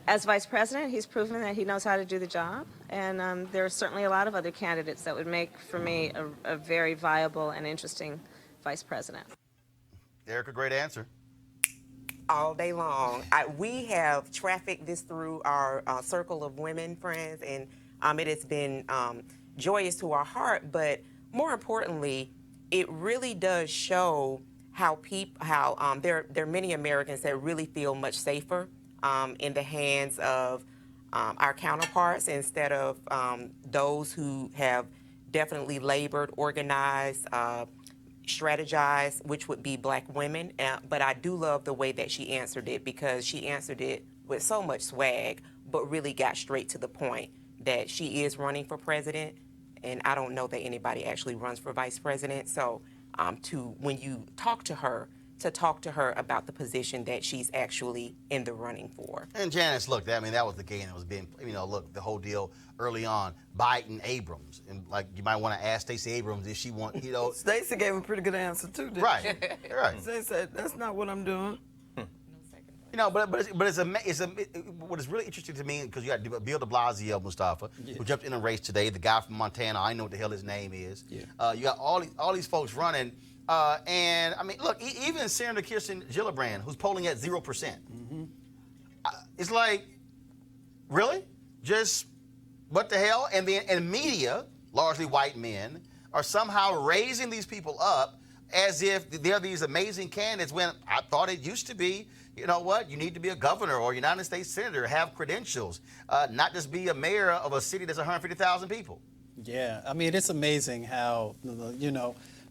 As vice president, he's proven that he knows how to do the job, and there are certainly a lot of other candidates that would make, for me, a very viable and interesting vice president.
Erica, great answer.
All day long. We have trafficked this through our circle of women friends, and it has been joyous to our heart. But more importantly, it really does show how there are many Americans that really feel much safer in the hands of our counterparts instead of those who have definitely labored, organized, strategize, which would be black women. But I do love the way that she answered it because she answered it with so much swag, but really got straight to the point that she is running for president. And I don't know that anybody actually runs for vice president. So when you talk to her about the position that she's actually in the running for.
And Janice, look, that was the game that was being, look, the whole deal early on, Biden-Abrams. And, like, you might want to ask Stacey Abrams if she want,
Stacey gave a pretty good answer, too, didn't
right,
she?
Right.
They said, that's not what I'm doing.
But what is really interesting to me, because you got Bill de Blasio, Mustafa, who jumped in a race today, the guy from Montana, I know what the hell his name is. Yeah. You got all these folks running. And, look, even Senator Kirsten Gillibrand, who's polling at 0%. Mm-hmm. It's like, really? Just what the hell? And media, largely white men, are somehow raising these people up as if they're these amazing candidates when I thought it used to be, you know what, you need to be a governor or United States senator, have credentials, not just be a mayor of a city that's 150,000 people.
Yeah, it's amazing how,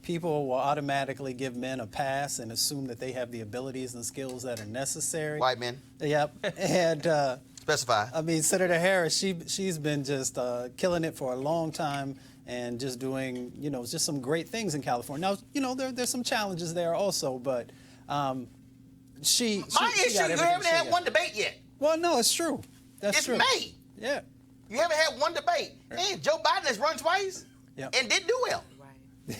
people will automatically give men a pass and assume that they have the abilities and skills that are necessary.
White men.
Yep. And
specify.
Senator Harris, she's been just killing it for a long time and just doing, just some great things in California. Now, there's some challenges there also, but
My issue, you haven't had one debate yet.
Well, no, it's true. That's true.
It's May.
Yeah.
You haven't had one debate. Hey, Joe Biden has run twice and didn't do well.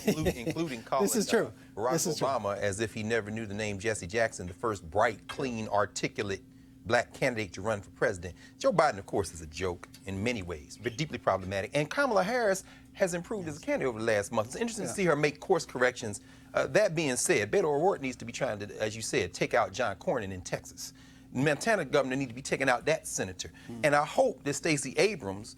Including calling
this is true.
Barack Obama as if he never knew the name Jesse Jackson, the first bright, clean, articulate black candidate to run for president. Joe Biden, of course, is a joke in many ways, but deeply problematic. And Kamala Harris has improved as a candidate over the last month. It's interesting to see her make course corrections. That being said, Beto O'Rourke needs to be trying to, as you said, take out John Cornyn in Texas. Montana governor need to be taking out that senator. And I hope that Stacey Abrams,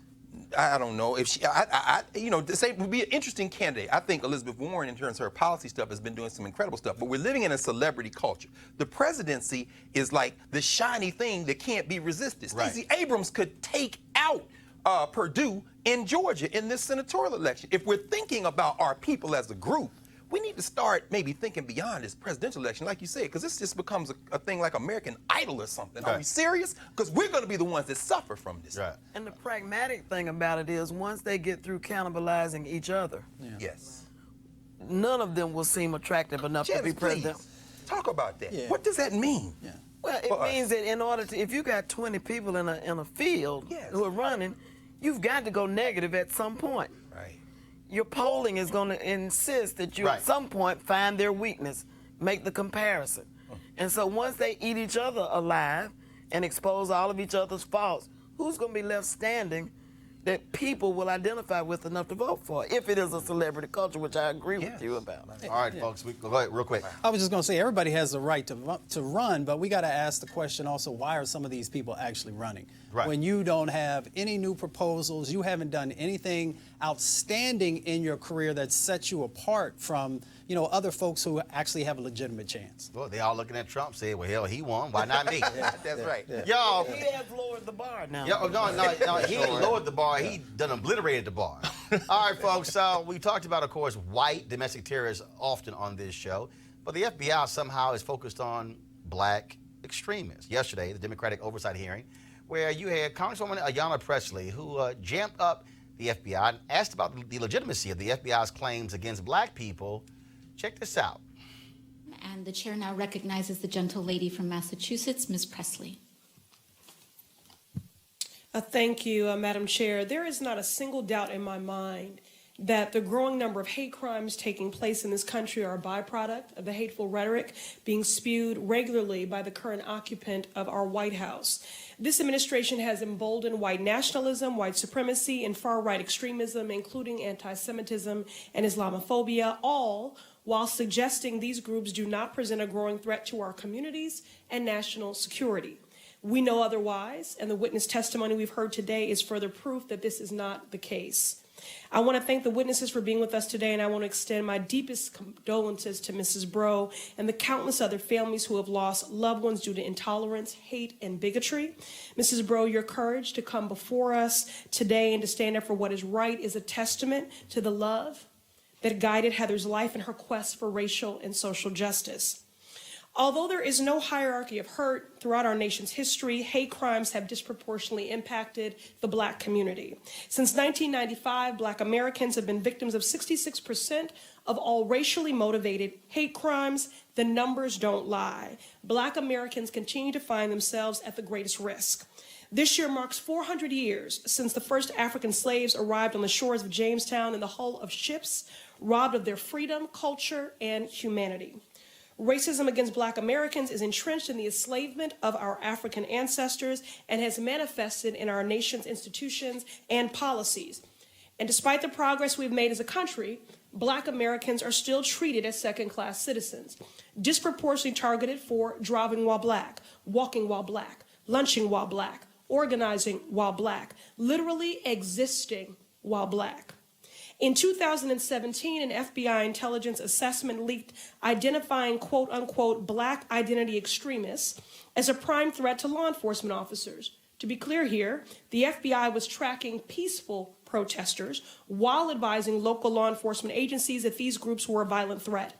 I don't know if she, this would be an interesting candidate. I think Elizabeth Warren, in terms of her policy stuff, has been doing some incredible stuff. But we're living in a celebrity culture. The presidency is like the shiny thing that can't be resisted.
Right.
Stacey Abrams could take out Purdue in Georgia in this senatorial election. If we're thinking about our people as a group, we need to start maybe thinking beyond this presidential election, like you said, because this just becomes a thing like American Idol or something. Right. Are we serious? Because we're going to be the ones that suffer from this.
Right.
And the pragmatic thing about it is once they get through cannibalizing each other,
yes,
none of them will seem attractive enough to be president.
Talk about that. Yeah. What does that mean?
Yeah. Well, it means that in order to, if you got 20 people in a field who are running, you've got to go negative at some point.
Right.
Your polling is going to insist that you at some point find their weakness, make the comparison. And so once they eat each other alive and expose all of each other's faults, who's going to be left standing that people will identify with enough to vote for, if it is a celebrity culture, which I agree with you about.
All right, folks, go ahead real quick.
I was just going to say, everybody has the right to run, but we got to ask the question also, why are some of these people actually running?
Right.
When you don't have any new proposals, you haven't done anything outstanding in your career that sets you apart from, other folks who actually have a legitimate chance.
Well, they all looking at Trump, saying, well, hell, he won. Why not me?
That's right.
Y'all.
He has lowered the bar now.
No, he ain't lowered the bar. He done obliterated the bar. All right, folks. We talked about, of course, white domestic terrorists often on this show, but the FBI somehow is focused on black extremists. Yesterday, the Democratic oversight hearing, where you had Congresswoman Ayanna Pressley, who jammed up the FBI and asked about the legitimacy of the FBI's claims against black people. Check this out.
And the chair now recognizes the gentle lady from Massachusetts, Ms. Pressley.
Thank you, Madam Chair. There is not a single doubt in my mind that the growing number of hate crimes taking place in this country are a byproduct of the hateful rhetoric being spewed regularly by the current occupant of our White House. This administration has emboldened white nationalism, white supremacy, and far-right extremism, including anti-Semitism and Islamophobia, all while suggesting these groups do not present a growing threat to our communities and national security. We know otherwise, and the witness testimony we've heard today is further proof that this is not the case. I want to thank the witnesses for being with us today, and I want to extend my deepest condolences to Mrs. Bro and the countless other families who have lost loved ones due to intolerance, hate, and bigotry. Mrs. Bro, your courage to come before us today and to stand up for what is right is a testament to the love that guided Heather's life and her quest for racial and social justice. Although there is no hierarchy of hurt throughout our nation's history, hate crimes have disproportionately impacted the black community. Since 1995, black Americans have been victims of 66% of all racially motivated hate crimes. The numbers don't lie. Black Americans continue to find themselves at the greatest risk. This year marks 400 years since the first African slaves arrived on the shores of Jamestown in the hull of ships, robbed of their freedom, culture, and humanity. Racism against black Americans is entrenched in the enslavement of our African ancestors and has manifested in our nation's institutions and policies. And despite the progress we've made as a country, black Americans are still treated as second-class citizens, disproportionately targeted for driving while black, walking while black, lunching while black, organizing while black, literally existing while black. In 2017, an FBI intelligence assessment leaked identifying quote-unquote black identity extremists as a prime threat to law enforcement officers. To be clear here, the FBI was tracking peaceful protesters while advising local law enforcement agencies that these groups were a violent threat.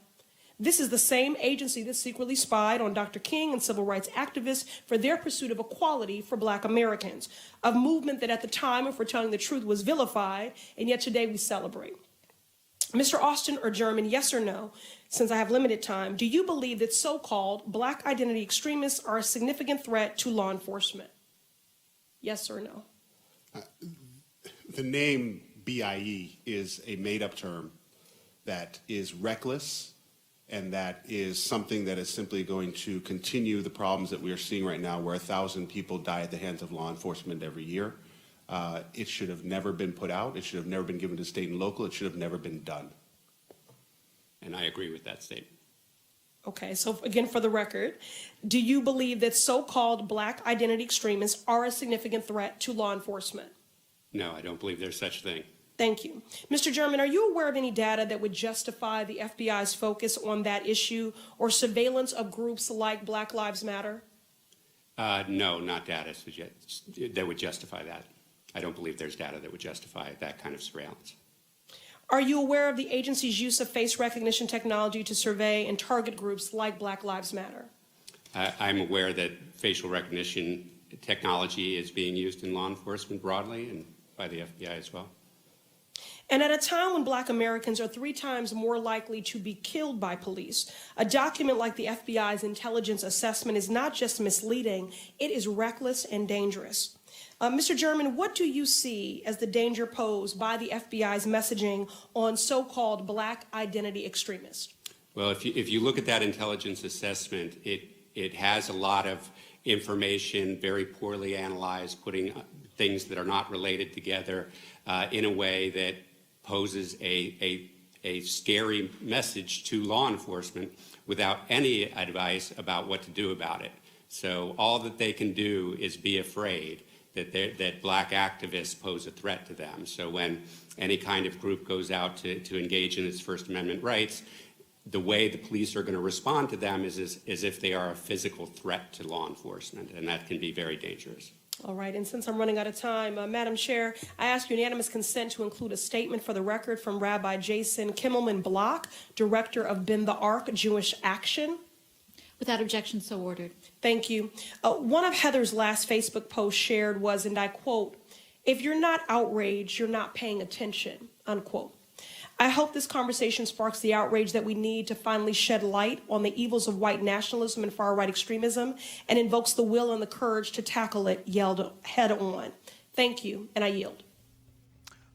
This is the same agency that secretly spied on Dr. King and civil rights activists for their pursuit of equality for black Americans, a movement that at the time, if we're telling the truth, was vilified, and yet today we celebrate. Mr. Austin or German, yes or no, since I have limited time, do you believe that so-called black identity extremists are a significant threat to law enforcement? Yes or no?
The name BIE is a made-up term that is reckless, and that is something that is simply going to continue the problems that we are seeing right now, where 1,000 people die at the hands of law enforcement every year. It should have never been put out. It should have never been given to state and local. It should have never been done.
And I agree with that statement.
Okay, so again, for the record, do you believe that so-called black identity extremists are a significant threat to law enforcement?
No, I don't believe there's such a thing.
Thank you. Mr. German, are you aware of any data that would justify the FBI's focus on that issue or surveillance of groups like Black Lives Matter?
No, not data that would justify that. I don't believe there's data that would justify that kind of surveillance.
Are you aware of the agency's use of face recognition technology to survey and target groups like Black Lives Matter?
I'm aware that facial recognition technology is being used in law enforcement broadly and by the FBI as well.
And at a time when black Americans are 3 times more likely to be killed by police, a document like the FBI's intelligence assessment is not just misleading, it is reckless and dangerous. Mr. German, what do you see as the danger posed by the FBI's messaging on so-called black identity extremists?
Well, if you look at that intelligence assessment, it has a lot of information, very poorly analyzed, putting things that are not related together in a way that poses a scary message to law enforcement without any advice about what to do about it. So all that they can do is be afraid that black activists pose a threat to them. So when any kind of group goes out to engage in its First Amendment rights, the way the police are going to respond to them is if they are a physical threat to law enforcement, and that can be very dangerous.
All right, and since I'm running out of time, Madam Chair, I ask unanimous consent to include a statement for the record from Rabbi Jason Kimmelman-Block, Director of Ben the Ark Jewish Action.
Without objection, so ordered.
Thank you. One of Heather's last Facebook posts shared was, and I quote, "If you're not outraged, you're not paying attention," unquote. I hope this conversation sparks the outrage that we need to finally shed light on the evils of white nationalism and far-right extremism and invokes the will and the courage to tackle it head on. Thank you, and I yield.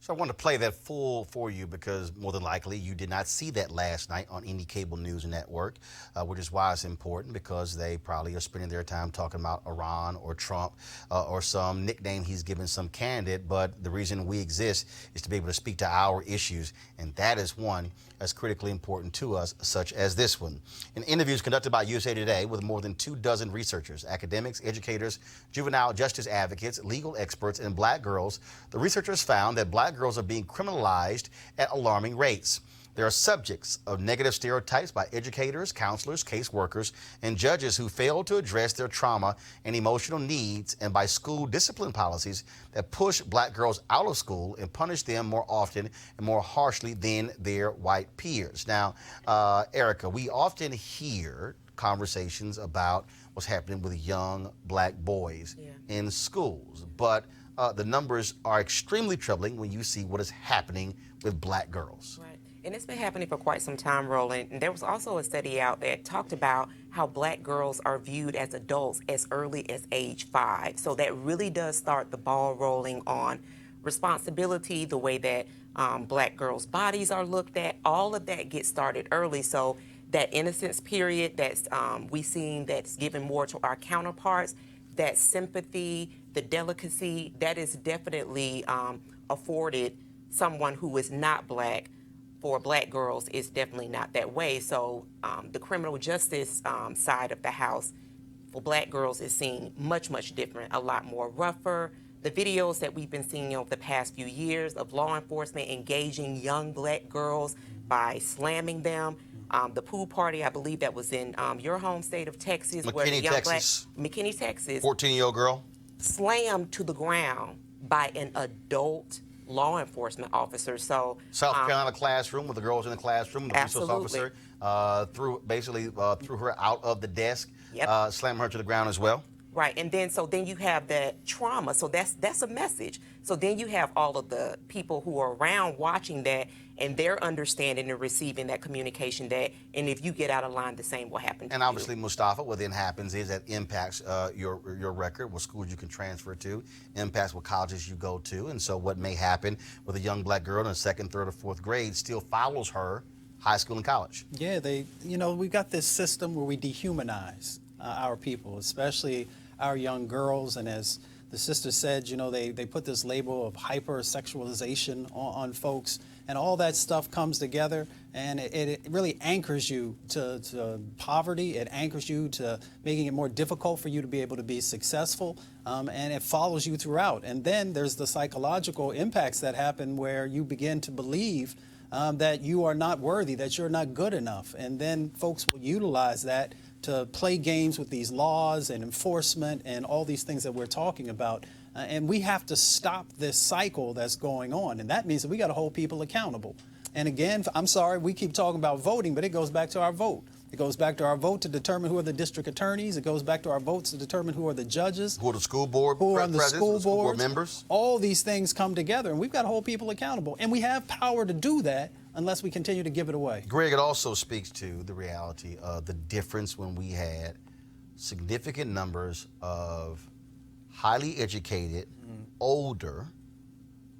So I want to play that full for you because more than likely you did not see that last night on any cable news network, which is why it's important because they probably are spending their time talking about Iran or Trump or some nickname he's given some candidate. But the reason we exist is to be able to speak to our issues, and that is one that's critically important to us, such as this one. In interviews conducted by USA Today with more than 24 researchers, academics, educators, juvenile justice advocates, legal experts, and black girls, the researchers found that black girls are being criminalized at alarming rates. They are subjects of negative stereotypes by educators, counselors, caseworkers, and judges who fail to address their trauma and emotional needs, and by school discipline policies that push black girls out of school and punish them more often and more harshly than their white peers. Now, Erica, we often hear conversations about what's happening with young black boys in schools, but the numbers are extremely troubling when you see what is happening with black girls.
Right. And it's been happening for quite some time, Roland. And there was also a study out that talked about how black girls are viewed as adults as early as age 5. So that really does start the ball rolling on responsibility, the way that black girls' bodies are looked at. All of that gets started early. So that innocence period that's we seen that's given more to our counterparts, that sympathy, the delicacy, that is definitely afforded someone who is not black. For black girls, it's definitely not that way. So the criminal justice side of the house for black girls is seen much, much different, a lot more rougher. The videos that we've been seeing over the past few years of law enforcement engaging young black girls by slamming them. The pool party, I believe that was in your home state of Texas. where the young
Texas.
McKinney, Texas.
14-year-old girl.
Slammed to the ground by an adult law enforcement officer. So
South Carolina classroom with the girls in the classroom, the resource officer threw her out of the desk, slammed her to the ground as well.
Right, and then you have that trauma. So that's a message. So then you have all of the people who are around watching that, and they're understanding and receiving that communication that, and if you get out of line, the same will happen to
And
you.
obviously, Mustafa, what then happens is that impacts your record, what schools you can transfer to, impacts what colleges you go to. And so what may happen with a young black girl in the 2nd, 3rd, or 4th grade still follows her high school and college.
Yeah, we've got this system where we dehumanize our people, especially our young girls. And as the sister said, they put this label of hypersexualization on folks, and all that stuff comes together, and it really anchors you to poverty. It anchors you to making it more difficult for you to be able to be successful, and it follows you throughout. And then there's the psychological impacts that happen where you begin to believe that you are not worthy, that you're not good enough. And then folks will utilize that to play games with these laws and enforcement and all these things that we're talking about. And we have to stop this cycle that's going on. And that means that we got to hold people accountable. And again, I'm sorry, we keep talking about voting, but it goes back to our vote. It goes back to our vote to determine who are the district attorneys. It goes back to our votes to determine who are the judges.
Who are the school board
who are on the
presidents,
school
board
boards.
members.
All these things come together, and we've got to hold people accountable. And we have power to do that unless we continue to give it away.
Greg, it also speaks to the reality of the difference when we had significant numbers of highly educated, older,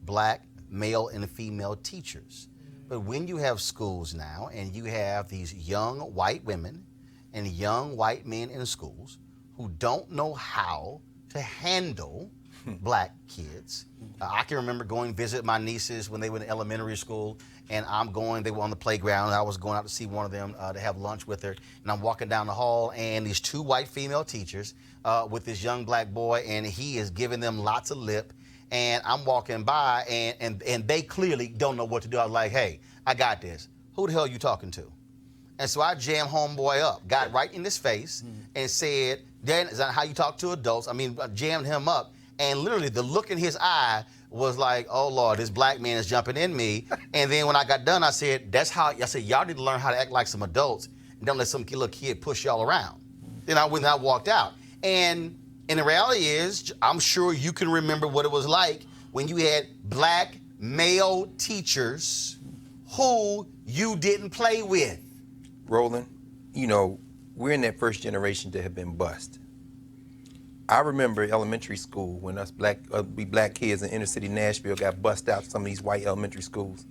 black male and female teachers. But when you have schools now and you have these young white women and young white men in schools who don't know how to handle black kids. I can remember going to visit my nieces when they were in elementary school, and they were on the playground, and I was going out to see one of them to have lunch with her, and I'm walking down the hall, and these two white female teachers with this young black boy, and he is giving them lots of lip, and I'm walking by, and they clearly don't know what to do. I was like, hey, I got this. Who the hell are you talking to? And so I jammed homeboy up, got right in his face, and said, Dan, is that how you talk to adults? I mean, I jammed him up, and literally the look in his eye was like, oh, Lord, this black man is jumping in me. And then when I got done, I said, y'all need to learn how to act like some adults, and don't let some little kid push y'all around. Then I went and I walked out. And the reality is, I'm sure you can remember what it was like when you had black male teachers who you didn't play with.
Roland, you know, we're in that first generation that have been bused. I remember elementary school when us black kids in inner city Nashville got bussed out to some of these white elementary schools.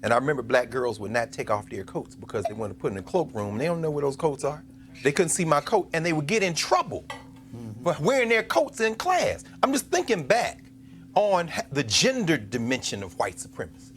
And I remember black girls would not take off their coats because they wanted to put in a cloakroom. They don't know where those coats are. They couldn't see my coat, and they would get in trouble for wearing their coats in class. I'm just thinking back on the gender dimension of white supremacy.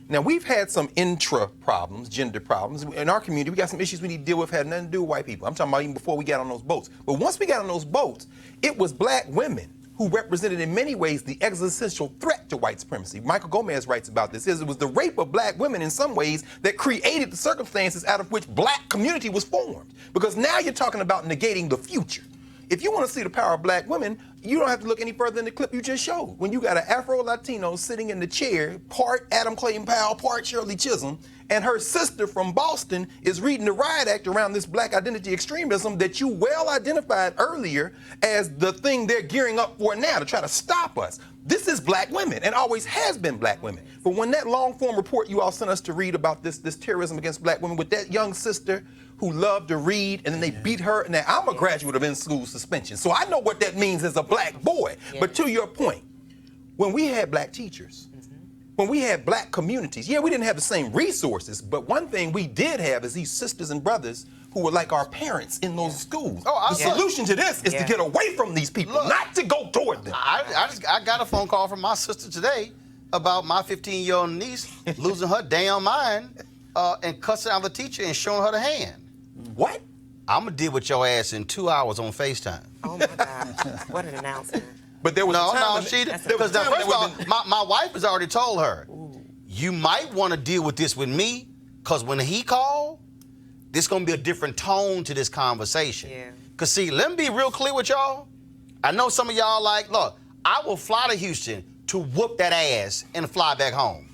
Now, we've had some intra-problems, gender problems. In our community, we got some issues we need to deal with, had nothing to do with white people. I'm talking about even before we got on those boats. But once we got on those boats, it was black women who represented in many ways the existential threat to white supremacy. Michael Gomez writes about this. It was the rape of black women in some ways that created the circumstances out of which black community was formed. Because now you're talking about negating the future. If you want to see the power of black women, you don't have to look any further than the clip you just showed. When you got an Afro-Latino sitting in the chair, part Adam Clayton Powell, part Shirley Chisholm, and her sister from Boston is reading the riot act around this black identity extremism that you well identified earlier as the thing they're gearing up for now to try to stop us. This is black women and always has been black women. But when that long-form report you all sent us to read about this terrorism against black women with that young sister who loved to read, and then they beat her. Now, I'm a graduate of in-school suspension, so I know what that means as a black boy. Yes. But to your point, when we had black teachers, when we had black communities, yeah, we didn't have the same resources, but one thing we did have is these sisters and brothers who were like our parents in those schools. The solution to this is to get away from these people, not to go toward them.
I got a phone call from my sister today about my 15-year-old niece losing her damn mind and cussing out the teacher and showing her the hand.
What?
I'm going to deal with your ass in 2 hours on FaceTime.
Oh, my God. What an announcement.
But there was because first of all, my wife has already told her, you might want to deal with this with me, because when he called, there's going to be a different tone to this conversation. Yeah. Because, see, let me be real clear with y'all. I know some of y'all like, look, I will fly to Houston to whoop that ass and fly back home.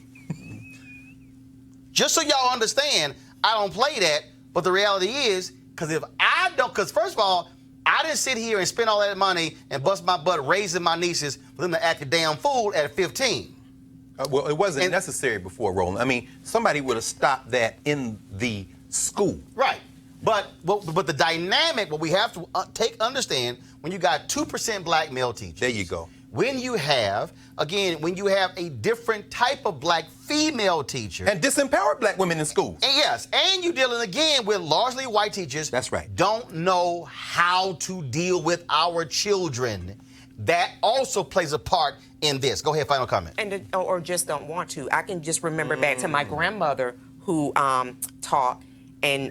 Just so y'all understand, I don't play that. But the reality is, because first of all, I didn't sit here and spend all that money and bust my butt raising my nieces for them to act a damn fool at 15.
Well, it wasn't necessary before, Roland. I mean, somebody would have stopped that in the school.
Right. But the dynamic, what we have to understand, when you got 2% black male teachers.
There you go.
When you have a different type of black female teacher.
And disempowered black women in schools.
And yes, and you're dealing again with largely white teachers.
That's right.
Don't know how to deal with our children. That also plays a part in this. Go ahead, final comment.
Or just don't want to. I can just remember back to my grandmother who taught in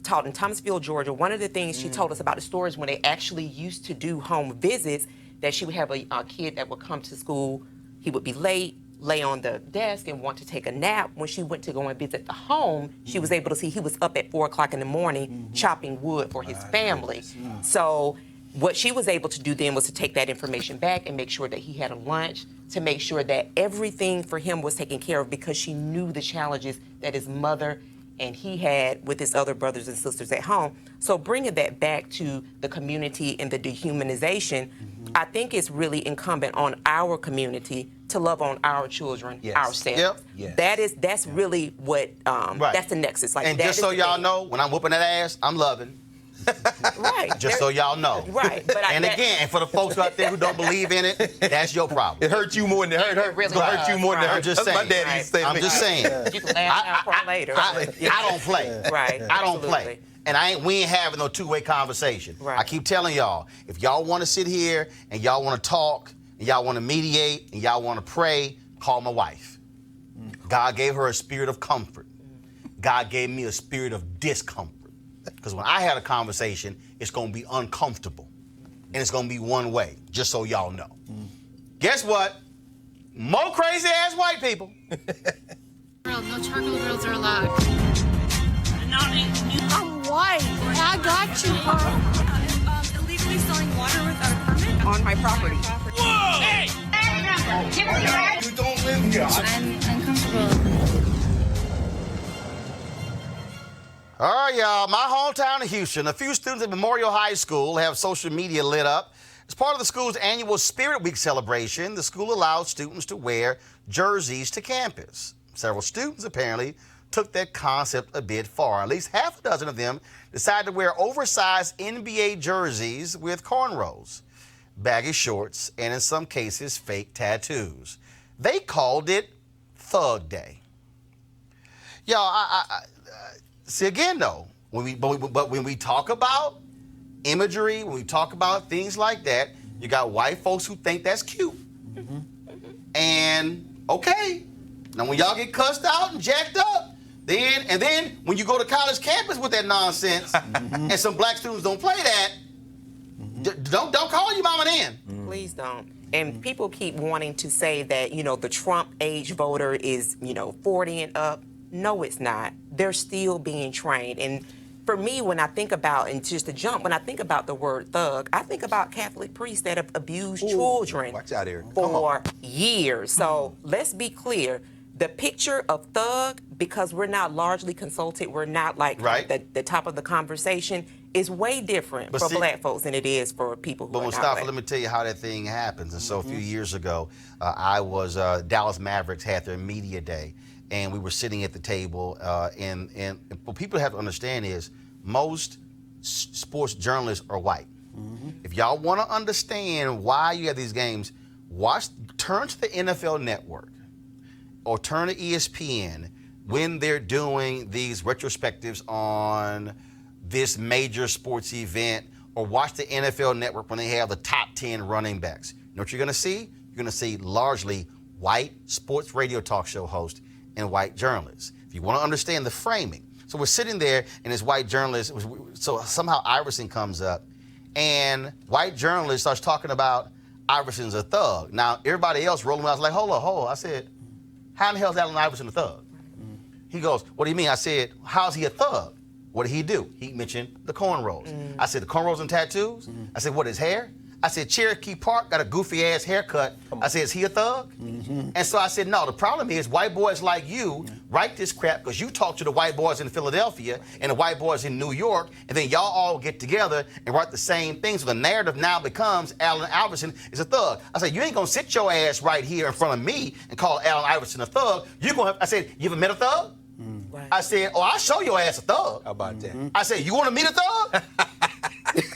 Thomasville, Georgia. One of the things she told us about the stories when they actually used to do home visits, that she would have a kid that would come to school. He would be late, lay on the desk and want to take a nap. When she went to go and visit the home, she was able to see he was up at 4 o'clock in the morning chopping wood for his family. So what she was able to do then was to take that information back and make sure that he had a lunch, to make sure that everything for him was taken care of, because she knew the challenges that his mother and he had with his other brothers and sisters at home. So bringing that back to the community and the dehumanization, I think it's really incumbent on our community to love on our children ourselves. That's really what, that's the nexus.
And just so y'all know, when I'm whooping that ass, I'm loving.
Right.
Just so y'all know.
Right. But
and for the folks out there who don't believe in it, that's your problem.
It hurts you more than it hurt her.
really
It's gonna hurt you more than it
I'm
hurt.
just
That's
saying.
my daddy used to say to
I'm
me.
just saying.
You can laugh now, cry later.
I don't play.
Right.
I don't
Absolutely.
play. And we ain't having no two-way conversation.
Right.
I keep telling y'all, if y'all want to sit here and y'all want to talk and y'all want to mediate and y'all want to pray, call my wife. God gave her a spirit of comfort. God gave me a spirit of discomfort. Because when I had a conversation, it's going to be uncomfortable. And it's going to be one way, just so y'all know. Guess what? More crazy-ass white people.
No charcoal grills are allowed.
I'm white. I got you, huh?
Illegally selling water without a permit
On my property.
Whoa! Hey!
You don't live here.
I'm uncomfortable.
All right, y'all. My hometown of Houston, a few students at Memorial High School have social media lit up. As part of the school's annual Spirit Week celebration, the school allowed students to wear jerseys to campus. Several students apparently took that concept a bit far. At least half a dozen of them decided to wear oversized NBA jerseys with cornrows, baggy shorts, and in some cases, fake tattoos. They called it Thug Day. Y'all, see again though, when we talk about imagery, when we talk about things like that, you got white folks who think that's cute. And okay, now when y'all get cussed out and jacked up, then when you go to college campus with that nonsense, and some black students don't play that, don't call you mama then.
Please don't. And people keep wanting to say that, the Trump age voter is, 40 and up. No, it's not. They're still being trained. And for me, when I think about, and just to jump, when I think about the word thug, I think about Catholic priests that have abused children
Watch out here.
for years. So let's be clear. The picture of thug, because we're not largely consulted, we're not like the top of the conversation, is way different for black folks than it is for people who are not
Mustafa,
black.
let me tell you how that thing happens. And so a few years ago, I was, Dallas Mavericks had their media day, and we were sitting at the table, and what people have to understand is most sports journalists are white. If y'all want to understand why you have these games, turn to the NFL Network or turn to ESPN when they're doing these retrospectives on this major sports event, or watch the NFL Network when they have the top 10 running backs. You know what you're going to see? You're going to see largely white sports radio talk show hosts and white journalists. If you want to understand the framing. So we're sitting there, and this white journalist, so somehow Iverson comes up, and white journalist starts talking about Iverson's a thug. Now, everybody else rolling around, I was like, hold on. I said, how in the hell is Allen Iverson a thug? He goes, what do you mean? I said, how's he a thug? What did he do? He mentioned the cornrows. I said, the cornrows and tattoos? I said, what, his hair? I said, Cherokee Park got a goofy-ass haircut. I said, is he a thug? And so I said, no, the problem is white boys like you write this crap because you talk to the white boys in Philadelphia and the white boys in New York, and then y'all all get together and write the same thing. So the narrative now becomes Allen Iverson is a thug. I said, you ain't going to sit your ass right here in front of me and call Allen Iverson a thug. You're going to I said, you ever met a thug? I said, I'll show your ass a thug.
How about that?
I said, you want to meet a thug?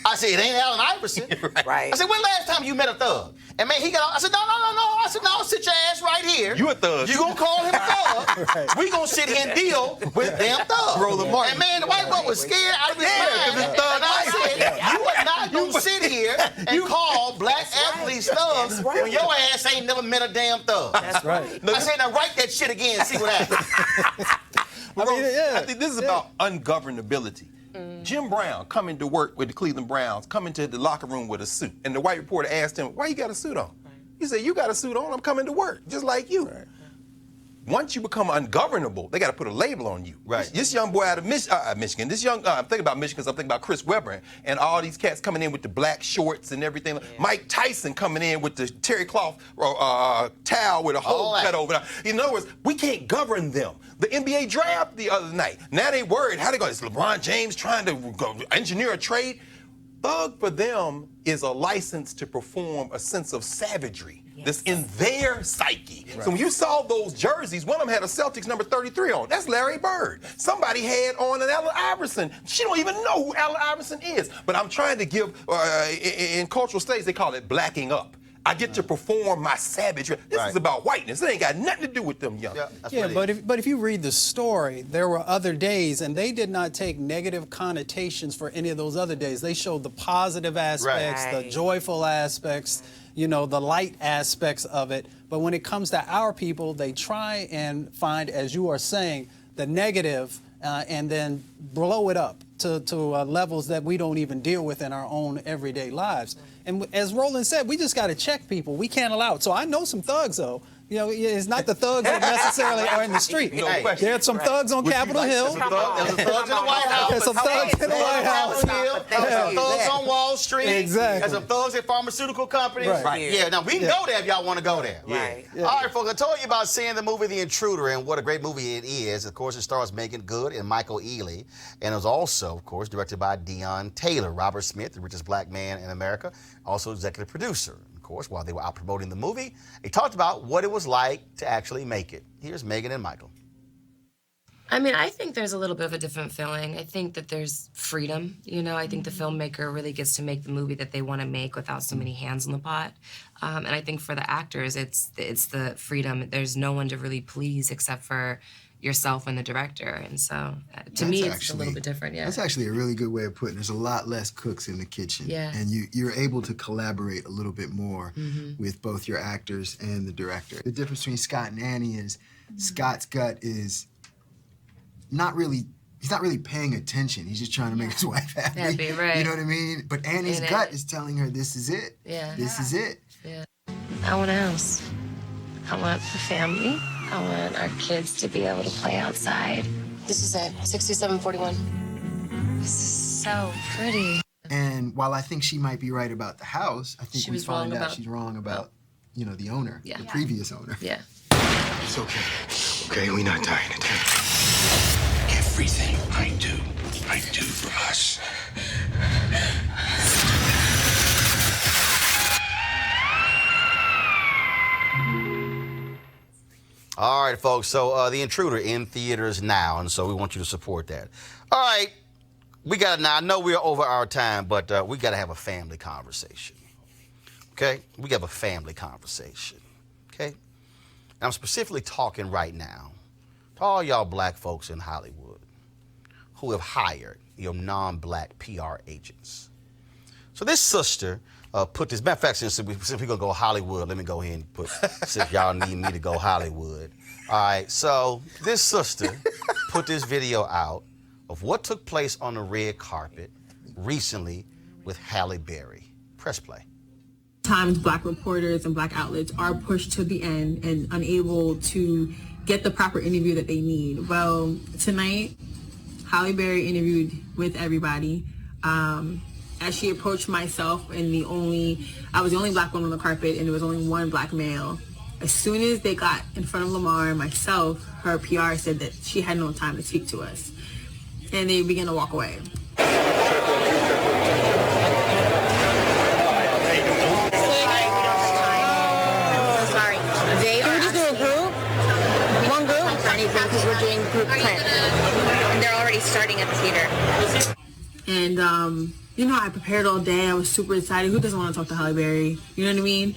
I said, it ain't Allen Iverson.
Right.
I said, when last time you met a thug? And man, he got I said, no. I said, no, sit your ass right here.
You a thug.
You gonna call him a thug. We gonna sit here and deal with damn thugs.
Roland Martin.
And man, the white boy was scared out of his mind.
because it's thug
And I said, you are not gonna sit here and call black athletes thugs when your ass ain't never met a damn thug.
That's right.
I said, now write that shit again and see what happens.
I think this is about ungovernability. Jim Brown coming to work with the Cleveland Browns, coming to the locker room with a suit. And the white reporter asked him, why you got a suit on? He said, you got a suit on, I'm coming to work, just like you. Once you become ungovernable, they got to put a label on you. This young boy out of Michigan, I'm thinking about Michigan because I'm thinking about Chris Webber and all these cats coming in with the black shorts and everything. Yeah. Mike Tyson coming in with the terry cloth towel with a hole cut over. In other words, we can't govern them. The NBA draft the other night, now they worried how they going. Is LeBron James trying to engineer a trade? thug for them is a license to perform a sense of savagery that's in their psyche. So when you saw those jerseys, one of them had a Celtics number 33 on. That's Larry Bird. Somebody had on an Allen Iverson. She don't even know who Allen Iverson is. But I'm trying to give, in cultural states, they call it blacking up. I get to perform my savagery. This is about whiteness. It ain't got nothing to do with them young.
Yeah, but if you read the story, there were other days, and they did not take negative connotations for any of those other days. They showed the positive aspects, the joyful aspects, you know, the light aspects of it. But when it comes to our people, they try and find, as you are saying, the negative and then blow it up to levels that we don't even deal with in our own everyday lives. And as Roland said, we just got to check people. We can't allow it. So I know some thugs, though. You know, it's not the thugs that necessarily are in the street. There's some thugs on Capitol Hill.
There's some thugs in the White House.
There's some thugs in the White House.
There's some thugs on Wall Street.
Exactly.
There's some thugs at pharmaceutical companies.
Right.
Yeah, now we can go there if y'all want to go there.
Right.
All right, folks, I told you about seeing the movie The Intruder and what a great movie it is. Of course, it stars Megan Good and Michael Ealy. And it was also, of course, directed by Dion Taylor. Robert Smith, the richest black man in America, also executive producer. Of course, while they were out promoting the movie, they talked about what it was like to actually make it. Here's Megan and Michael.
I mean, I think there's a little bit of a different feeling. I think that there's freedom. You know, I think the filmmaker really gets to make the movie that they want to make without so many hands in the pot. And I think for the actors, it's the freedom. There's no one to really please except for yourself and the director. And so to me, it's a little bit different. Yeah.
That's actually a really good way of putting it. There's a lot less cooks in the kitchen.
Yeah.
And you're able to collaborate a little bit more with both your actors and the director. The difference between Scott and Annie is Scott's gut is he's not really paying attention. He's just trying to make his wife happy.
Happy, right.
You know what I mean? But Annie's gut is telling her this is it.
Yeah.
This is it.
Yeah. I want a house. I want a family. I want our kids to be able to play outside.
This is it, 6741.
This is so pretty.
And while I think she might be right about the house, I think
She
we
was wrong
find out
about-
she's wrong about, you know, the owner,
Yeah.
the previous owner.
Yeah.
It's okay. Okay, we're not dying today. Everything I do for us.
All right, folks, so The Intruder in theaters now, and so we want you to support that. All right, we got now. I know we're over our time, but we got to have a family conversation. Okay, we got a family conversation. Okay, and I'm specifically talking right now to all y'all black folks in Hollywood who have hired your non-black PR agents. So this sister put this, matter of fact, since we're gonna go Hollywood, let me go ahead and put, since y'all need me to go Hollywood. All right, so this sister put this video out of what took place on the red carpet recently with Halle Berry. Press play.
Times black reporters and black outlets are pushed to the end and unable to get the proper interview that they need. Well, tonight, Halle Berry interviewed with everybody. As she approached myself, and I was the only black woman on the carpet, and there was only one black male. As soon as they got in front of Lamar and myself, her PR said that she had no time to speak to us, and they began to walk away.
Sorry. Can we just do a group? One group? For anything, because we're doing group print. And they're already starting at the theater.
And, you know, I prepared all day. I was super excited. Who doesn't want to talk to Halle Berry? You know what I mean?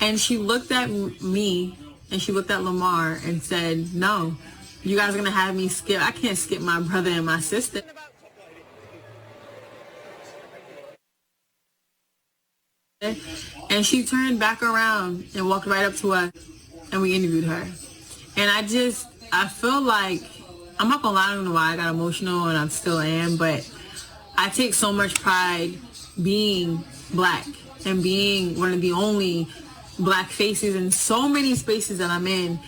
And she looked at me, and she looked at Lamar and said, no, you guys are going to have me skip. I can't skip my brother and my sister. And she turned back around and walked right up to us, and we interviewed her. And I feel like, I'm not gonna lie, I don't know why I got emotional, and I still am, but I take so much pride being black and being one of the only black faces in so many spaces that I'm in.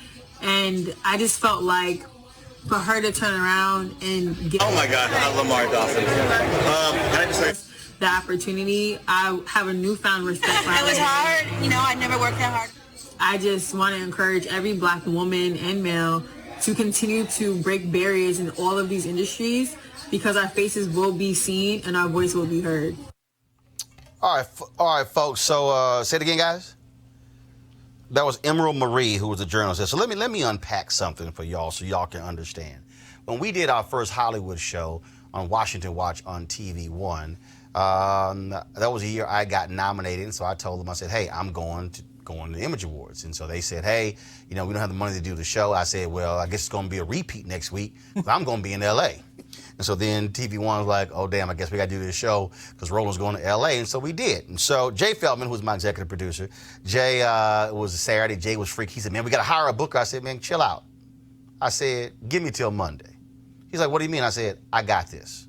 And I just felt like for her to turn around and get...
Oh my God, Lamar Dawson. Can I just say...
the opportunity, I have a newfound respect for her.
It was hard. You know, I never worked that hard.
I just want to encourage every black woman and male to continue to break barriers in all of these industries, because our faces will be seen and our voice will be heard.
All right, folks. So say it again, guys. That was Emerald Marie, who was a journalist. So let me unpack something for y'all so y'all can understand. When we did our first Hollywood show on Washington Watch on TV One, that was a year I got nominated. And so I told them, I said, hey, I'm going to the Image Awards. And so they said, hey, we don't have the money to do the show. I said, well, I guess it's going to be a repeat next week. I'm going to be in L.A. And so then TV One was like, oh, damn, I guess we got to do this show because Roland's going to L.A. And so we did. And so Jay Feldman, who was my executive producer, Jay, it was a Saturday. Jay was freaky. He said, man, we got to hire a booker. I said, man, chill out. I said, give me till Monday. He's like, what do you mean? I said, I got this.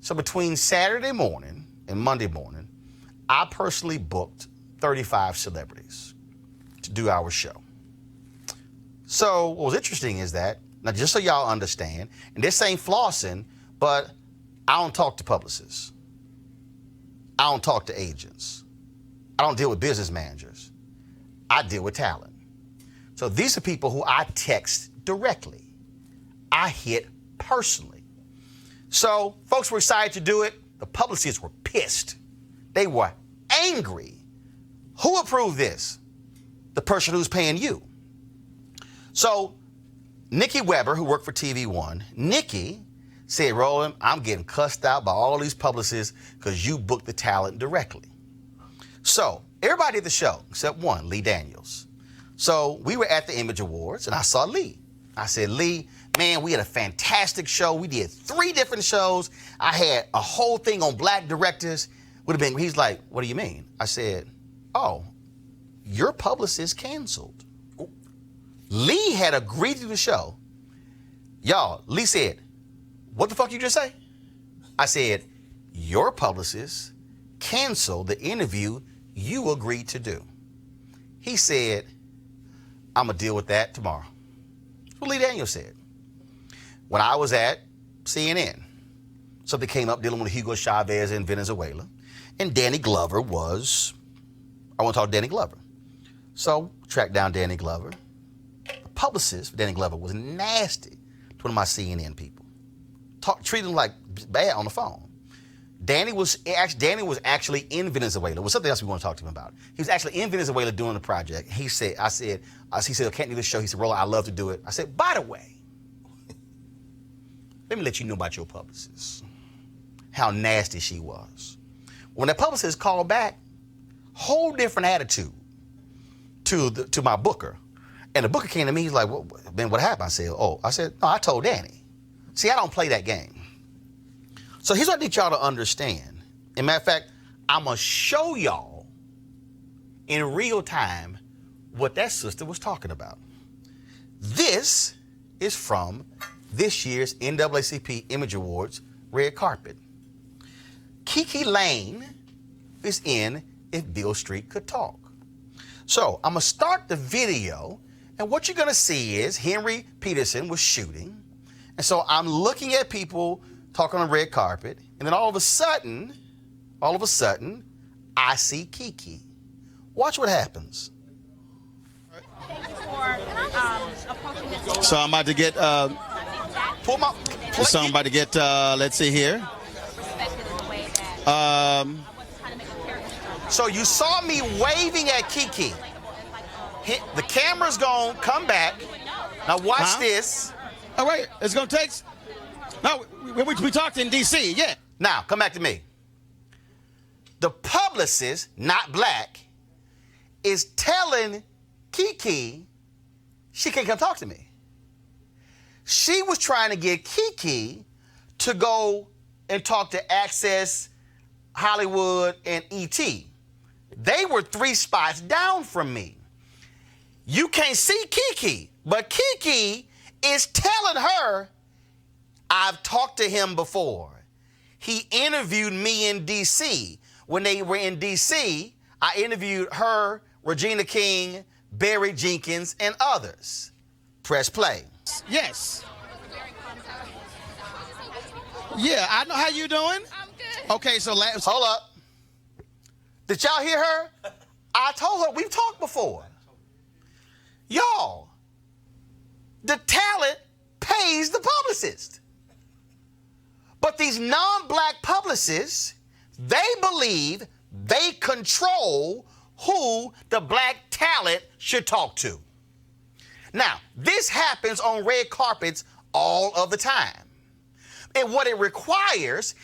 So between Saturday morning and Monday morning, I personally booked 35 celebrities to do our show. So what was interesting is that, now just so y'all understand, and this ain't flossing, but I don't talk to publicists. I don't talk to agents. I don't deal with business managers. I deal with talent. So these are people who I text directly. I hit personally. So folks were excited to do it. The publicists were pissed. They were angry. Who approved this? The person who's paying you. So Nikki Weber, who worked for TV One, Nikki said, Roland, I'm getting cussed out by all these publicists because you booked the talent directly. So everybody at the show, except one, Lee Daniels. So we were at the Image Awards, and I saw Lee. I said, Lee, man, we had a fantastic show. We did 3 different shows. I had a whole thing on black directors. He's like, what do you mean? I said, oh, your publicist canceled. Lee had agreed to the show. Y'all, Lee said, what the fuck you just say? I said, your publicist canceled the interview you agreed to do. He said, I'm going to deal with that tomorrow. That's what Lee Daniels said. When I was at CNN, something came up dealing with Hugo Chavez in Venezuela, and Danny Glover I want to talk to Danny Glover. So, tracked down Danny Glover. The publicist for Danny Glover was nasty to one of my CNN people. Treated him like bad on the phone. Danny was actually in Venezuela. It was something else we want to talk to him about. He was actually in Venezuela doing the project. He said, I said, I can't do this show. He said, Roland, I love to do it. I said, by the way, let me let you know about your publicist. How nasty she was. When the publicist called back, whole different attitude to my booker. And the booker came to me, he's like, well, man, what happened? I said, no, I told Danny. See, I don't play that game. So here's what I need y'all to understand. As a matter of fact, I'm going to show y'all in real time what that sister was talking about. This is from this year's NAACP Image Awards red carpet. Kiki Lane is in If Beale Street Could Talk. So I'm going to start the video, and what you're going to see is Henry Peterson was shooting. And so I'm looking at people talking on the red carpet, and then all of a sudden, I see Kiki. Watch what happens. So I'm about to get, let's see here. So you saw me waving at Kiki. The camera's gonna come back. Now watch this. Oh, wait, it's gonna take... No, we talked in D.C., yeah. Now, come back to me. The publicist, not black, is telling Kiki she can't come talk to me. She was trying to get Kiki to go and talk to Access, Hollywood, and E.T. They were 3 spots down from me. You can't see Kiki, but Kiki is telling her, I've talked to him before. He interviewed me in D.C. When they were in D.C., I interviewed her, Regina King, Barry Jenkins, and others. Press play. Yes. Yeah, I know how you doing. I'm good. Okay, so hold up. Did y'all hear her? I told her we've talked before. Y'all, the talent pays the publicist. But these non-black publicists, they believe They control who the black talent should talk to. Now, this happens on red carpets all of the time. And what it requires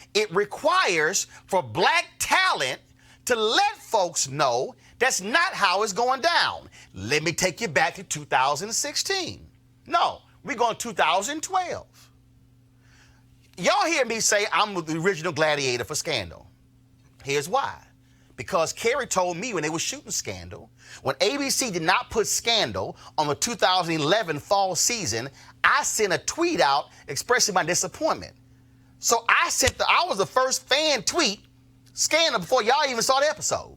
for black talent to let folks know that's not how it's going down. Let me take you back to 2016. No, we're going 2012. Y'all hear me say I'm the original gladiator for Scandal. Here's why. Because Carrie told me when they were shooting Scandal, when ABC did not put Scandal on the 2011 fall season, I sent a tweet out expressing my disappointment. So I was the first fan tweet Scandal before y'all even saw the episode.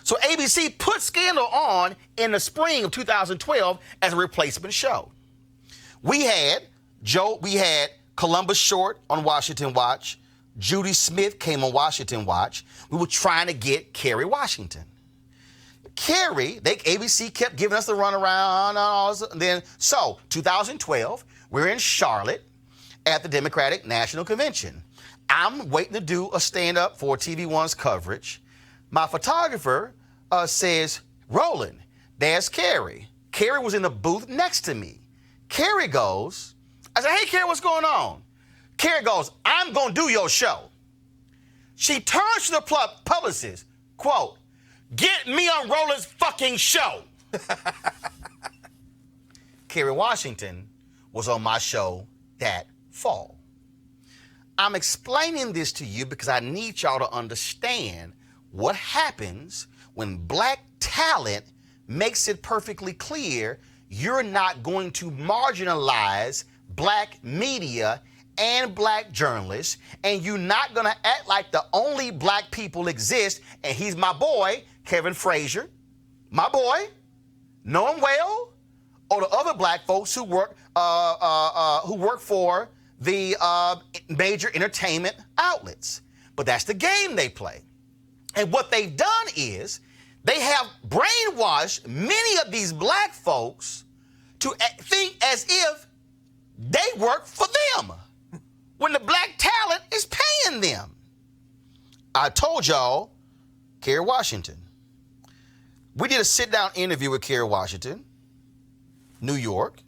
So ABC put Scandal on in the spring of 2012 as a replacement show. We had Columbus Short on Washington Watch. Judy Smith came on Washington Watch. We were trying to get Kerry Washington. ABC kept giving us the runaround. So 2012, we're in Charlotte at the Democratic National Convention. I'm waiting to do a stand-up for TV1's coverage. My photographer says, Roland, there's Kerry. Kerry was in the booth next to me. Kerry goes, I said, hey, Kerry, what's going on? Kerry goes, I'm going to do your show. She turns to the publicist, quote, get me on Roland's fucking show. Kerry Washington was on my show that fall. I'm explaining this to you because I need y'all to understand what happens when black talent makes it perfectly clear you're not going to marginalize black media and black journalists, and you're not going to act like the only black people exist, and he's my boy, Kevin Frazier, my boy, know him well, or the other black folks who work for the major entertainment outlets. But that's the game they play. And what they've done is they have brainwashed many of these black folks to think as if they work for them when the black talent is paying them. I told y'all, Kerry Washington. We did a sit-down interview with Kerry Washington, New York.